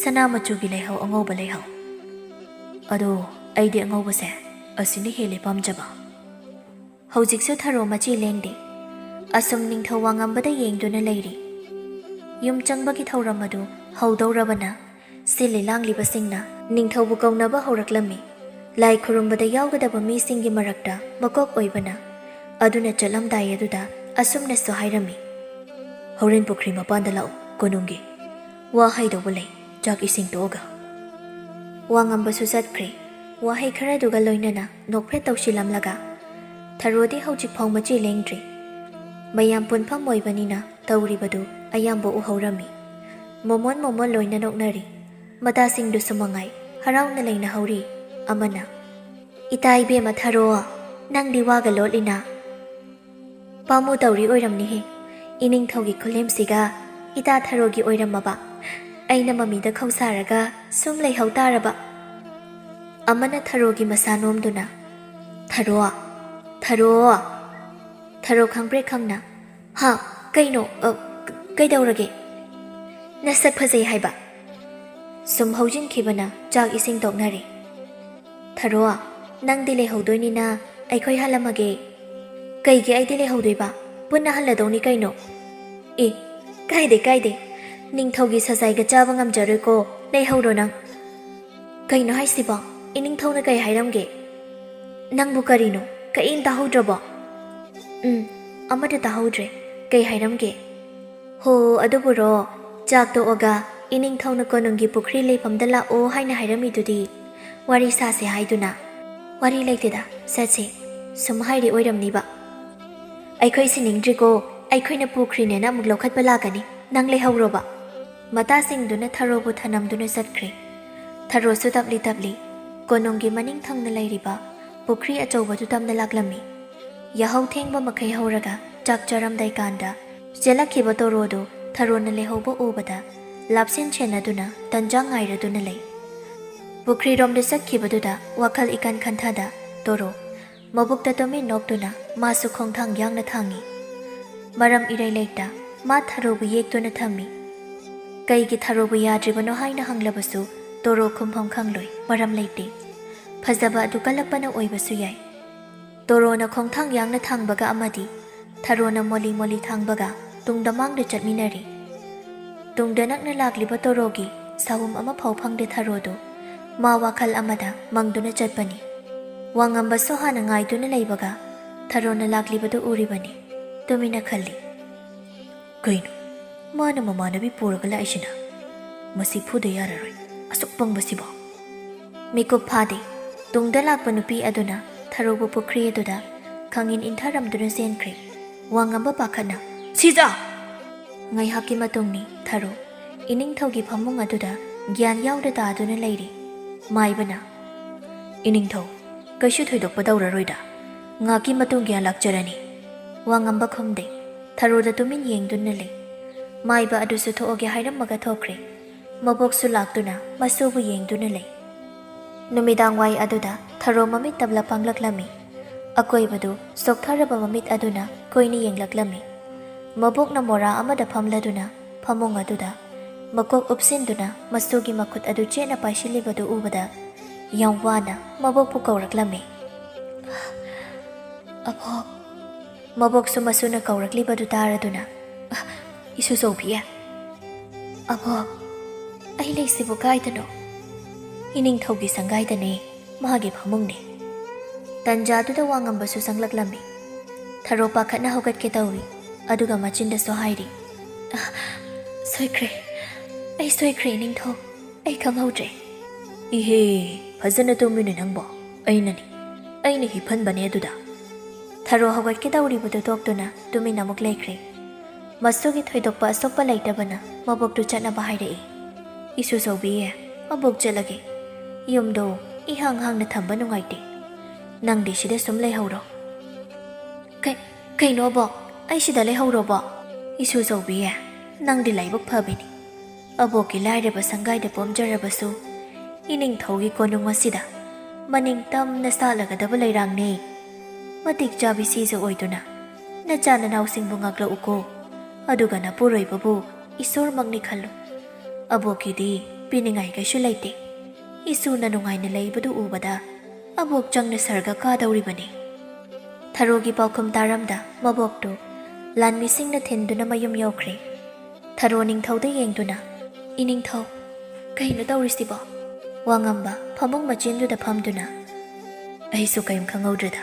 ꯁꯅꯥ ꯃꯆꯨꯒꯤ ꯂꯩꯍꯥꯎ, ꯑꯉꯧꯕ ꯂꯩꯍꯥꯎ꯫ ꯑꯗꯣ ꯑꯩꯗꯤ ꯑꯉꯧꯕꯁꯦ ꯑꯁꯤꯅ ꯍꯦꯜꯂꯦ ꯄꯥꯝꯖꯕ." ꯍꯧꯖꯤꯛꯁꯨ ꯊꯥꯔꯣ ꯃꯆꯤ ꯂꯦꯡꯗꯦ, ꯑꯁꯨꯝ ꯅꯤꯡꯊꯧ ꯋꯥꯡꯉꯝꯕꯗ ꯌꯦꯡꯗꯨꯅ ꯂꯩꯔꯤ꯫ ꯌꯨꯝ ꯆꯪꯕꯒꯤ ꯊꯧꯔꯝ ꯑꯗꯨ ꯍꯧꯗꯧꯔꯕꯅ ꯁꯤꯜꯂꯤ ꯂꯥꯡꯂꯤꯕꯁꯤꯡꯅ ꯅꯤꯡꯊꯧꯕꯨ ꯀꯧꯅꯕ ꯍꯧꯔꯛꯂꯝꯃꯤ꯫ ꯂꯥꯏ ꯈꯨꯔꯨꯝꯕꯗ ꯌꯥꯎꯒꯗꯕ ꯃꯤꯁꯤꯡꯒꯤ ꯃꯔꯛꯇ ꯃꯀꯣꯛ ꯑꯣꯏꯕꯅ ꯑꯗꯨꯅ ꯆꯠꯂꯝꯗꯥꯏ ꯑꯗꯨꯗ ꯑꯁꯨꯝꯅꯁꯨ ꯍꯥꯏꯔꯝꯃꯤ: "ꯍꯣꯔꯦꯟ ꯄꯨꯈ꯭ꯔꯤ ꯃꯄꯥꯟꯗ ꯂꯥꯛꯎ, ꯀꯣꯅꯨꯡꯒꯤ ꯋꯥ ꯍꯩꯗꯧꯕ ꯂꯩ, ꯆꯥꯛ ꯏꯁꯤꯡ ꯇꯣꯛꯑꯒ." ꯋꯥꯉꯝꯕꯁꯨ ꯆꯠꯈ꯭ꯔꯦ꯫ ꯋꯥꯍꯩ ꯈꯔꯗꯨꯒ ꯂꯣꯏꯅꯅ ꯅꯣꯛꯐꯦꯠ ꯇꯧꯁꯤꯜꯂꯝꯂꯒ ꯊꯥꯔꯣꯗꯤ ꯍꯧꯖꯤꯛꯐꯥꯎ ꯃꯆꯤ ꯂꯦꯡꯗ꯭ꯔꯤ꯫ ꯃꯌꯥꯝ ꯄꯨꯟꯐꯝ ꯑꯣꯏꯕꯅꯤꯅ ꯇꯧꯔꯤꯕꯗꯨ ꯑꯌꯥꯝꯕ ꯎꯍꯧꯔꯝꯃꯤ꯫ ꯃꯣꯃꯣꯟ ꯂꯣꯏꯅ ꯅꯣꯛꯅꯔꯤ꯫ ꯃꯇꯥꯁꯤꯡꯗꯨꯁꯨ ꯃꯉꯥꯏ ꯍꯔꯥꯎꯅ ꯂꯩꯅꯍꯧꯔꯤ꯫ ꯑꯃꯅ "ꯏꯇꯥ ꯏꯕꯦꯝꯃ ꯊꯥꯔꯣ, ꯅꯪꯗꯤ ꯋꯥꯒ ꯂꯣꯠꯂꯤꯅ? ꯄꯥꯃꯨ ꯇꯧꯔꯤ ꯑꯣꯏꯔꯝꯅꯤꯍꯦ꯫ ꯏꯅꯤꯡꯊꯧꯒꯤ ꯈꯨꯠꯂꯦꯝꯁꯤꯒ ꯏꯇꯥ ꯊꯥꯔꯣꯒꯤ ꯑꯣꯏꯔꯝꯃꯕ ꯑꯩꯅ ꯃꯃꯤꯗ ꯈꯧꯁꯥꯔꯒ ꯁꯨꯝ ꯂꯩꯍꯧ ꯇꯥꯔꯕ?" ꯑꯃꯅ ꯊꯥꯔꯣꯒꯤ ꯃꯁꯥ ꯅꯣꯝꯗꯨꯅ "ꯊꯥꯔꯣ, ꯊꯥꯔꯣ, ꯊꯥꯔꯣ ꯈꯪꯕ꯭ꯔꯦꯛ ꯈꯪꯅ ꯍꯥ ꯀꯩꯅꯣ ꯀꯩꯗꯧꯔꯒꯦ? ꯅꯁꯛ ꯐꯖꯩ ꯍꯥꯏꯕ?" ꯁꯨꯝ ꯍꯧꯖꯤꯟꯈꯤꯕꯅ ꯆꯥꯛ ꯏꯁꯤꯡ ꯇꯣꯛꯅꯔꯦ꯫ "ꯊꯥꯔꯣ, ꯅꯪꯗꯤ ꯂꯩꯍꯧꯗꯣꯏꯅꯤꯅ ꯑꯩꯈꯣꯏ ꯍꯜꯂꯝꯃꯒꯦ." "ꯀꯩꯒꯤ ꯑꯩꯗꯤ ꯂꯩꯍꯧꯗꯣꯏꯕ? ꯄꯨꯟꯅ ꯍꯜꯂꯗꯧꯅꯤ ꯀꯩꯅꯣ." "ꯑꯦ ꯀꯥꯏꯗꯦ, ꯅꯤꯡꯊꯧꯒꯤ ꯁꯖꯥꯏꯒ ꯆꯥꯕ ꯉꯝꯖꯔꯣꯏꯀꯣ, ꯂꯩꯍꯧꯔꯣ ꯅꯪ." "ꯀꯩꯅꯣ ꯍꯥꯏꯁꯤꯕꯣ? ꯏꯅꯤꯡꯊꯧꯅ ꯀꯩ ꯍꯥꯏꯔꯝꯒꯦ?" "ꯅꯪꯕꯨ ꯀꯔꯤꯅꯣ, ꯀꯔꯤꯝ ꯇꯥꯍꯧꯗ꯭ꯔꯕꯣ?" "ꯑꯃꯠꯇ ꯇꯥꯍꯧꯗ꯭ꯔꯦ, ꯀꯩ ꯍꯥꯏꯔꯝꯒꯦ?" "ꯍꯣ ꯑꯗꯨꯕꯨꯔꯣ, ꯆꯥꯛ ꯇꯣꯛꯑꯒ ꯏꯅꯤꯡꯊꯧꯅ ꯀꯣꯅꯨꯡꯒꯤ ꯄꯨꯈ꯭ꯔꯤ ꯂꯩꯐꯝꯗ ꯂꯥꯛꯑꯣ ꯍꯥꯏꯅ ꯍꯥꯏꯔꯝꯃꯤꯗꯨꯗꯤ, ꯋꯥꯔꯤ ꯁꯥꯁꯦ ꯍꯥꯏꯗꯨꯅ." "ꯋꯥꯔꯤ ꯂꯩꯇꯦꯗ, ꯆꯠꯁꯦ, ꯁꯨꯝ ꯍꯥꯏꯔꯤ ꯑꯣꯏꯔꯝꯅꯤꯕ." "ꯑꯩꯈꯣꯏ ꯁꯤꯅꯤꯡꯗ꯭ꯔꯤꯀꯣ, ꯑꯩꯈꯣꯏꯅ ꯄꯨꯈ꯭ꯔꯤꯅꯦꯅ ꯑꯃꯨꯛ ꯂꯧꯈꯠꯄ ꯂꯥꯛꯀꯅꯤ, ꯅꯪ ꯂꯩꯍꯧꯔꯣꯕ." ꯃꯇꯥꯁꯤꯡꯗꯨꯅ ꯊꯥꯔꯣꯕꯨ ꯊꯅꯝꯗꯨꯅ ꯆꯠꯈ꯭ꯔꯦ꯫ ꯊꯥꯔꯣꯁꯨ ꯇꯞꯂꯤ ꯀꯣꯅꯨꯡꯒꯤ ꯃꯅꯤꯡ ꯊꯪꯅ ꯂꯩꯔꯤꯕ ꯄꯨꯈ꯭ꯔꯤ ꯑꯆꯧꯕꯗꯨ ꯇꯝꯅ ꯂꯥꯛꯂꯝꯃꯤ꯫ ꯌꯥꯍꯧ ꯊꯦꯡꯕ ꯃꯈꯩ ꯍꯧꯔꯒ ꯆꯥꯛ ꯆꯥꯔꯝꯗꯥꯏ ꯀꯥꯟꯗ ꯆꯦꯜꯂꯛꯈꯤꯕ ꯇꯣꯔꯣꯗꯨ ꯊꯥꯔꯣꯅ ꯂꯩꯍꯧꯕ ꯎꯕꯗ ꯂꯥꯞꯁꯤꯟ ꯁꯦꯟꯅꯗꯨꯅ ꯇꯟꯖꯥ ꯉꯥꯏꯔꯗꯨꯅ ꯂꯩ꯫ ꯄꯨꯈ꯭ꯔꯤꯔꯣꯝꯗ ꯆꯠꯈꯤꯕꯗꯨꯗ ꯋꯥꯈꯜ ꯏꯀꯟ ꯈꯟꯊꯗ ꯇꯣꯔꯣ ꯃꯕꯨꯛꯇ ꯇꯨꯃꯤꯟ ꯅꯣꯛꯇꯨꯅ ꯃꯥꯁꯨ ꯈꯣꯡꯊꯥꯡ ꯌꯥꯡꯅ ꯊꯥꯡꯉꯤ꯫ ꯃꯔꯝ ꯏꯔꯩ ꯂꯩꯇ ꯃꯥ ꯊꯥꯔꯣꯕꯨ ꯌꯦꯛꯇꯨꯅ ꯊꯝꯃꯤ꯫ ꯀꯩꯒꯤ ꯊꯥꯔꯣꯕꯨ ꯌꯥꯗ꯭ꯔꯤꯕꯅꯣ ꯍꯥꯏꯅ ꯍꯪꯂꯕꯁꯨ ꯇꯣꯔꯣ ꯈꯨꯝꯐꯝ ꯈꯪꯂꯣꯏ, ꯃꯔꯝ ꯂꯩꯇꯦ꯫ ꯐꯖꯕ ꯑꯗꯨ ꯀꯜꯂꯛꯄꯅ ꯑꯣꯏꯕꯁꯨ ꯌꯥꯏ꯫ ꯇꯣꯔꯣꯅ ꯈꯣꯡꯊꯥꯡ ꯌꯥꯡꯅ ꯊꯥꯡꯕꯒ ꯑꯃꯗꯤ ꯊꯥꯔꯣꯅ ꯃꯣꯂꯤ ꯊꯥꯡꯕꯒ ꯇꯨꯡꯗ ꯃꯥꯡꯗ ꯆꯠꯃꯤꯟꯅꯔꯤ꯫ ꯇꯨꯡꯗ ꯅꯛꯅ ꯂꯥꯛꯂꯤꯕ ꯇꯣꯔꯣꯒꯤ ꯁꯥꯍꯨꯝ ꯑꯃꯐꯥꯎ ꯐꯪꯗꯦ ꯊꯥꯔꯣꯗꯨ ꯃꯥ ꯋꯥꯈꯜ ꯑꯃꯗ ꯃꯪꯗꯨꯅ ꯆꯠꯄꯅꯤ꯫ ꯋꯥꯉꯝꯕꯁꯨ ꯍꯥꯟꯅ ꯉꯥꯏꯗꯨꯅ ꯂꯩꯕꯒ ꯊꯥꯔꯣꯅ ꯂꯥꯛꯂꯤꯕꯗꯨ ꯎꯔꯤꯕꯅꯤ꯫ ꯇꯨꯃꯤꯟꯅ ꯈꯜꯂꯤ, "ꯀꯩꯅꯣ ꯃꯥꯅ ꯃꯃꯥꯟꯅꯕꯤ ꯄꯨꯔꯒ ꯂꯥꯛꯏꯁꯤꯅ? ꯃꯁꯤ ꯐꯨꯗ ꯌꯥꯔꯔꯣꯏ, ꯑꯁꯨꯛ ꯄꯪꯕꯁꯤꯕꯣ!" ꯃꯤꯀꯨꯞ ꯐꯥꯗꯦ ꯇꯨꯡꯗ ꯂꯥꯛꯄ ꯅꯨꯄꯤ ꯑꯗꯨꯅ ꯊꯥꯔꯣꯕꯨ ꯄꯨꯈ꯭ꯔꯤ ꯑꯗꯨꯗ ꯈꯪꯏꯟ ꯏꯟꯊꯔꯝꯗꯨꯅ ꯆꯦꯟꯈ꯭ꯔꯦ꯫ ꯋꯥꯉꯝꯕ ꯄꯥꯈꯠꯅ "ꯁꯤꯖ!" ꯉꯥꯏꯍꯥꯛꯀꯤ ꯃꯇꯨꯡꯅꯤ ꯊꯥꯔꯣ ꯏꯅꯤꯡꯊꯧꯒꯤ ꯐꯃꯨꯡ ꯑꯗꯨꯗ ꯒ꯭ꯌꯥꯟ ꯌꯥꯎꯗ ꯇꯥꯗꯨꯅ ꯂꯩꯔꯤ꯫ ꯃꯥꯏꯕꯅ "ꯏꯅꯤꯡꯊꯧ, ꯀꯩꯁꯨ ꯊꯣꯏꯗꯣꯛꯄ ꯇꯧꯔꯔꯣꯏꯗ, ꯉꯥꯛꯀꯤ ꯃꯇꯨꯡ ꯒ꯭ꯌꯥꯟ ꯂꯥꯛꯆꯔꯅꯤ." ꯋꯥꯉꯝꯕ ꯈꯨꯝꯗꯦ, ꯊꯥꯔꯣꯗ ꯇꯨꯃꯤꯟ ꯌꯦꯡꯗꯨꯅ ꯂꯩ꯫ ꯃꯥꯏꯕ ꯑꯗꯨꯁꯨ ꯊꯣꯛꯑꯒꯦ ꯍꯥꯏꯔꯝꯃꯒ ꯊꯣꯛꯈ꯭ꯔꯦ꯫ ꯃꯕꯣꯛꯁꯨ ꯂꯥꯛꯇꯨꯅ ꯃꯁꯨꯕꯨ ꯌꯦꯡꯗꯨꯅ ꯂꯩ꯫ ꯅꯨꯃꯤꯗꯥꯡꯋꯥꯏ ꯑꯗꯨꯗ ꯊꯥꯔꯣ ꯃꯃꯤꯠ ꯇꯞꯂ ꯄꯥꯡꯂꯛꯂꯝꯃꯤ꯫ ꯑꯀꯣꯏꯕꯗꯨ ꯆꯣꯛꯊꯔꯕ ꯃꯃꯤꯠ ꯑꯗꯨꯅ ꯀꯣꯏꯅ ꯌꯦꯡꯂꯛꯂꯝꯃꯤ꯫ ꯃꯕꯣꯛꯅ ꯃꯣꯔꯥ ꯑꯃꯗ ꯐꯝꯂꯗꯨꯅ ꯐꯃꯨꯡ ꯑꯗꯨꯗ ꯃꯀꯣꯛ ꯎꯞꯁꯤꯟꯗꯨꯅ ꯃꯁꯨꯒꯤ ꯃꯈꯨꯠ ꯑꯗꯨ ꯆꯦꯠꯅ ꯄꯥꯏꯁꯤꯜꯂꯤꯕꯗꯨ ꯎꯕꯗ ꯌꯥꯝ ꯋꯥꯅ ꯃꯕꯣꯛꯄꯨ ꯀꯧꯔꯛꯂꯝꯃꯤ꯫ "ꯑꯕꯣꯛ." ꯃꯕꯣꯛꯁꯨ ꯃꯁꯨꯅ ꯀꯧꯔꯛꯂꯤꯕꯗꯨ ꯇꯥꯔꯗꯨꯅ "ꯏꯁꯨꯆꯧꯕꯤ, ꯑꯕꯣꯛ, ꯑꯩ ꯂꯩꯁꯤꯕꯨ ꯀꯥꯏꯗꯅꯣ?" "ꯏꯅꯤꯡꯊꯧꯒꯤ ꯁꯪꯒꯥꯏꯗꯅꯦ, ꯃꯥꯒꯤ ꯐꯃꯨꯡꯅꯦ." ꯇꯟꯖꯥꯗꯨꯗ ꯋꯥꯉꯝꯕꯁꯨ ꯆꯪꯂꯛꯂꯝꯃꯤ꯫ ꯊꯥꯔꯣ ꯄꯥꯈꯠꯅ ꯍꯧꯒꯠꯀꯦ ꯇꯧꯏ, ꯑꯗꯨꯒ ꯃꯆꯤꯟꯗꯁꯨ ꯍꯥꯏꯔꯤ, "ꯁꯣꯏꯈ꯭ꯔꯦ, ꯑꯩ ꯁꯣꯏꯈ꯭ꯔꯦ ꯏꯅꯤꯡꯊꯧ, ꯑꯩ ꯈꯪꯍꯧꯗ꯭ꯔꯦ." "ꯏꯍꯦ, ꯐꯖꯅ ꯇꯨꯝꯃꯤꯅꯦ ꯅꯪꯕꯣ, ꯑꯩꯅ ꯍꯤꯞꯍꯟꯕꯅꯦ ꯑꯗꯨꯗ." ꯊꯥꯔꯣ ꯍꯧꯒꯠꯀꯦ ꯇꯧꯔꯤꯕꯗꯨ ꯇꯣꯛꯇꯨꯅ ꯇꯨꯃꯤꯟ ꯑꯃꯨꯛ ꯂꯩꯈ꯭ꯔꯦ꯫ ꯃꯁꯨꯒꯤ ꯊꯣꯏꯗꯣꯛꯄ ꯑꯁꯣꯛꯄ ꯂꯩꯇꯕꯅ ꯃꯕꯣꯛꯇꯨ ꯆꯠꯅꯕ ꯍꯥꯏꯔꯛꯏ꯫ "ꯏꯁꯨꯆꯧꯕꯤ, ꯑꯕꯣꯛ ꯆꯠꯂꯒꯦ, ꯌꯨꯝꯗꯣ ꯏꯍꯥꯡ ꯍꯥꯡꯅ ꯊꯝꯕ ꯅꯨꯡꯉꯥꯏꯇꯦ, ꯅꯪꯗꯤ ꯁꯤꯗ ꯁꯨꯝ ꯂꯩꯍꯧꯔꯣ." "ꯀꯩꯅꯣ ꯑꯕꯣꯛ, ꯑꯩ ꯁꯤꯗ ꯂꯩꯍꯧꯔꯣꯕꯣ?" "ꯏꯁꯨꯆꯧꯕꯤ, ꯅꯪꯗꯤ ꯂꯥꯏꯕꯛ ꯐꯕꯤꯅꯤ, ꯑꯕꯣꯛꯀꯤ ꯂꯥꯏꯔꯕ ꯁꯪꯒꯥꯏꯗ ꯄꯣꯝꯖꯔꯕꯁꯨ ꯏꯅꯤꯡꯊꯧꯒꯤ ꯀꯣꯅꯨꯡ ꯑꯁꯤꯗ ꯃꯅꯤꯡ ꯇꯝꯅ ꯁꯥꯠꯂꯒꯗꯕ ꯂꯩꯔꯥꯡꯅꯦ꯫ ꯃꯇꯤꯛ ꯆꯥꯕꯤ ꯁꯤꯖ ꯑꯣꯏꯗꯨꯅ ꯅꯆꯥ ꯅꯅꯥꯎꯁꯤꯡꯕꯨ ꯉꯥꯛꯂꯛꯎꯀꯣ, ꯑꯗꯨꯒ ꯅꯄꯨꯔꯣꯏꯕꯕꯨ ꯏꯁꯣꯔꯃꯛꯅꯤ ꯈꯜꯂꯨ꯫ ꯑꯕꯣꯛꯀꯤꯗꯤ ꯄꯤꯅꯤꯡꯉꯥꯏ ꯀꯩꯁꯨ ꯂꯩꯇꯦ, ꯏꯁꯨꯅ ꯅꯨꯡꯉꯥꯏꯅ ꯂꯩꯕꯗꯨ ꯎꯕꯗ ꯑꯕꯣꯛ ꯆꯪꯅ ꯁꯔꯒ ꯀꯥꯗꯧꯔꯤꯕꯅꯤ." ꯊꯥꯔꯣꯒꯤ ꯄꯥꯎꯈꯨꯝ ꯇꯥꯔꯝꯗ ꯃꯕꯣꯛꯇꯨ ꯂꯥꯟꯃꯤꯁꯤꯡꯅ ꯊꯤꯟꯗꯨꯅ ꯃꯌꯨꯝ ꯌꯧꯈ꯭ꯔꯦ꯫ ꯊꯥꯔꯣ ꯅꯤꯡꯊꯧꯗ ꯌꯦꯡꯗꯨꯅ "ꯏꯅꯤꯡꯊꯧ, ꯀꯩꯅꯣ ꯇꯧꯔꯤꯁꯤꯕꯣ?" ꯋꯥꯉꯝꯕ ꯐꯃꯨꯡ ꯃꯆꯤꯟꯗꯨꯗ ꯐꯝꯗꯨꯅ "ꯑꯩꯁꯨ ꯀꯩꯝ ꯈꯪꯍꯧꯗ꯭ꯔꯦꯗ,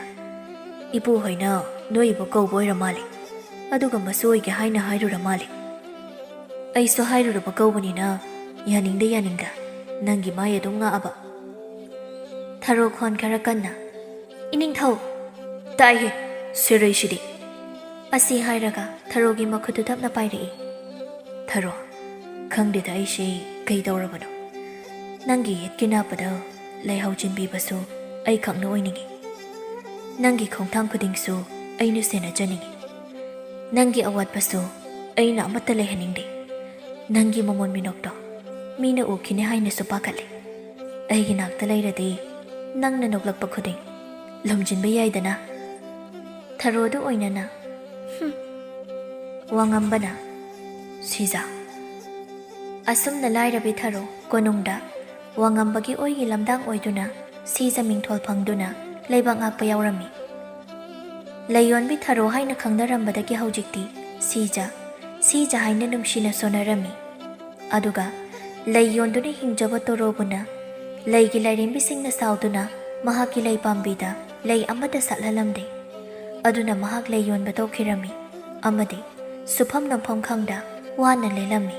ꯏꯄꯨꯍꯣꯏꯅ ꯅꯣꯏꯕꯨ ꯀꯧꯕ ꯑꯣꯏꯔ ꯃꯥꯜꯂꯤ, ꯑꯗꯨꯒ ꯃꯁꯨ ꯑꯣꯏꯒꯦ ꯍꯥꯏꯅ ꯍꯥꯏꯔꯨꯔ ꯃꯥꯜꯂꯤ꯫ ꯑꯩꯁꯨ ꯍꯥꯏꯔꯨꯔꯕ ꯀꯧꯕꯅꯤꯅ ꯌꯥꯅꯤꯡꯗ ꯅꯪꯒꯤ ꯃꯥꯏ ꯑꯗꯨꯝ ꯉꯥꯛꯑꯕ." ꯊꯥꯔꯣ ꯈꯣꯟ ꯈꯔ ꯀꯟꯅ "ꯏꯅꯤꯡꯊꯧ." "ꯇꯥꯏꯍꯦ, ꯁꯤꯔꯩꯁꯤꯗꯤ." ꯑꯁꯤ ꯍꯥꯏꯔꯒ ꯊꯥꯔꯣꯒꯤ ꯃꯈꯨꯠꯇꯨ ꯇꯞꯅ ꯄꯥꯏꯔꯛꯏ꯫ "ꯊꯥꯔꯣ, ꯈꯪꯗꯦꯗ ꯑꯩꯁꯤ ꯀꯩꯗꯧꯔꯕꯅꯣ ꯅꯪꯒꯤ ꯌꯦꯠꯀꯤ ꯂꯩꯍꯧ ꯆꯤꯟꯕꯤꯕꯁꯨ ꯑꯩ ꯈꯛꯅ ꯑꯣꯏꯅꯤꯡꯉꯤ ꯅꯪꯒꯤ ꯈꯣꯡꯊꯥꯡ ꯈꯨꯗꯤꯡꯁꯨ ꯑꯩꯅ ꯁꯦꯟꯅꯖꯅꯤꯡꯉꯤ ꯅꯪꯒꯤ ꯑꯋꯥꯠꯄꯁꯨ ꯑꯩꯅ ꯑꯃꯠꯇ ꯂꯩꯍꯟꯅꯤꯡꯗꯦ ꯅꯪꯒꯤ ꯃꯃꯣꯟ ꯃꯤꯅꯣꯛꯇꯣ ꯃꯤꯅ ꯎꯈꯤꯅꯤ ꯍꯥꯏꯅꯁꯨ ꯄꯥꯈꯠꯂꯤ ꯑꯩꯒꯤ ꯅꯥꯛꯇ ꯂꯩꯔꯗꯤ ꯅꯪꯅ ꯅꯣꯛꯂꯛꯄ ꯈꯨꯗꯤꯡ ꯂꯨꯝꯖꯤꯟꯕ ꯌꯥꯏꯗꯅ ꯊꯔꯣꯗ ꯑꯣꯏꯅꯅ ꯋꯥꯉꯝꯕꯅ ꯁꯤꯖꯥ ꯑꯁꯨꯝꯅ ꯂꯥꯏꯔꯕꯤ ꯊꯔꯣ ꯀꯣꯅꯨꯡꯗ ꯋꯥꯉꯝꯕꯒꯤ ꯑꯣꯏꯒꯤ ꯂꯝꯗꯥꯡ ꯑꯣꯏꯗꯨꯅ ꯁꯤꯖ ꯃꯤꯡꯊꯣꯜ ꯐꯪꯗꯨꯅ ꯂꯩꯕꯥꯛ ꯉꯥꯛꯄ ꯌꯥꯎꯔꯝꯃꯤ ꯂꯩꯌꯣꯟꯕꯤ ꯊꯔꯣ ꯍꯥꯏꯅ ꯈꯪꯅꯔꯝꯕꯗꯒꯤ ꯍꯧꯖꯤꯛꯇꯤ ꯁꯤꯖ ꯍꯥꯏꯅ ꯅꯨꯡꯁꯤꯅ ꯁꯣꯟꯅꯔꯝꯃꯤ ꯑꯗꯨꯒ ꯂꯩ ꯌꯣꯟꯗꯨꯅ ꯍꯤꯡꯖꯕ ꯇꯣꯔꯣꯕꯨꯅ ꯂꯩꯒꯤ ꯂꯥꯏꯔꯦꯝꯕꯤꯁꯤꯡꯅ ꯁꯥꯎꯗꯨꯅ ꯃꯍꯥꯛꯀꯤ ꯂꯩ ꯄꯥꯝꯕꯤꯗ ꯂꯩ ꯑꯃꯠꯇ ꯁꯥꯠꯍꯜꯂꯝꯗꯦ ꯑꯗꯨꯅ ꯃꯍꯥꯛ ꯂꯩ ꯌꯣꯟꯕ ꯇꯧꯈꯤꯔꯝꯃꯤ ꯑꯃꯗꯤ ꯁꯨꯐꯝ ꯅꯣꯝꯐꯝ ꯈꯪꯗ ꯋꯥꯅ ꯂꯦꯜꯂꯝꯃꯤ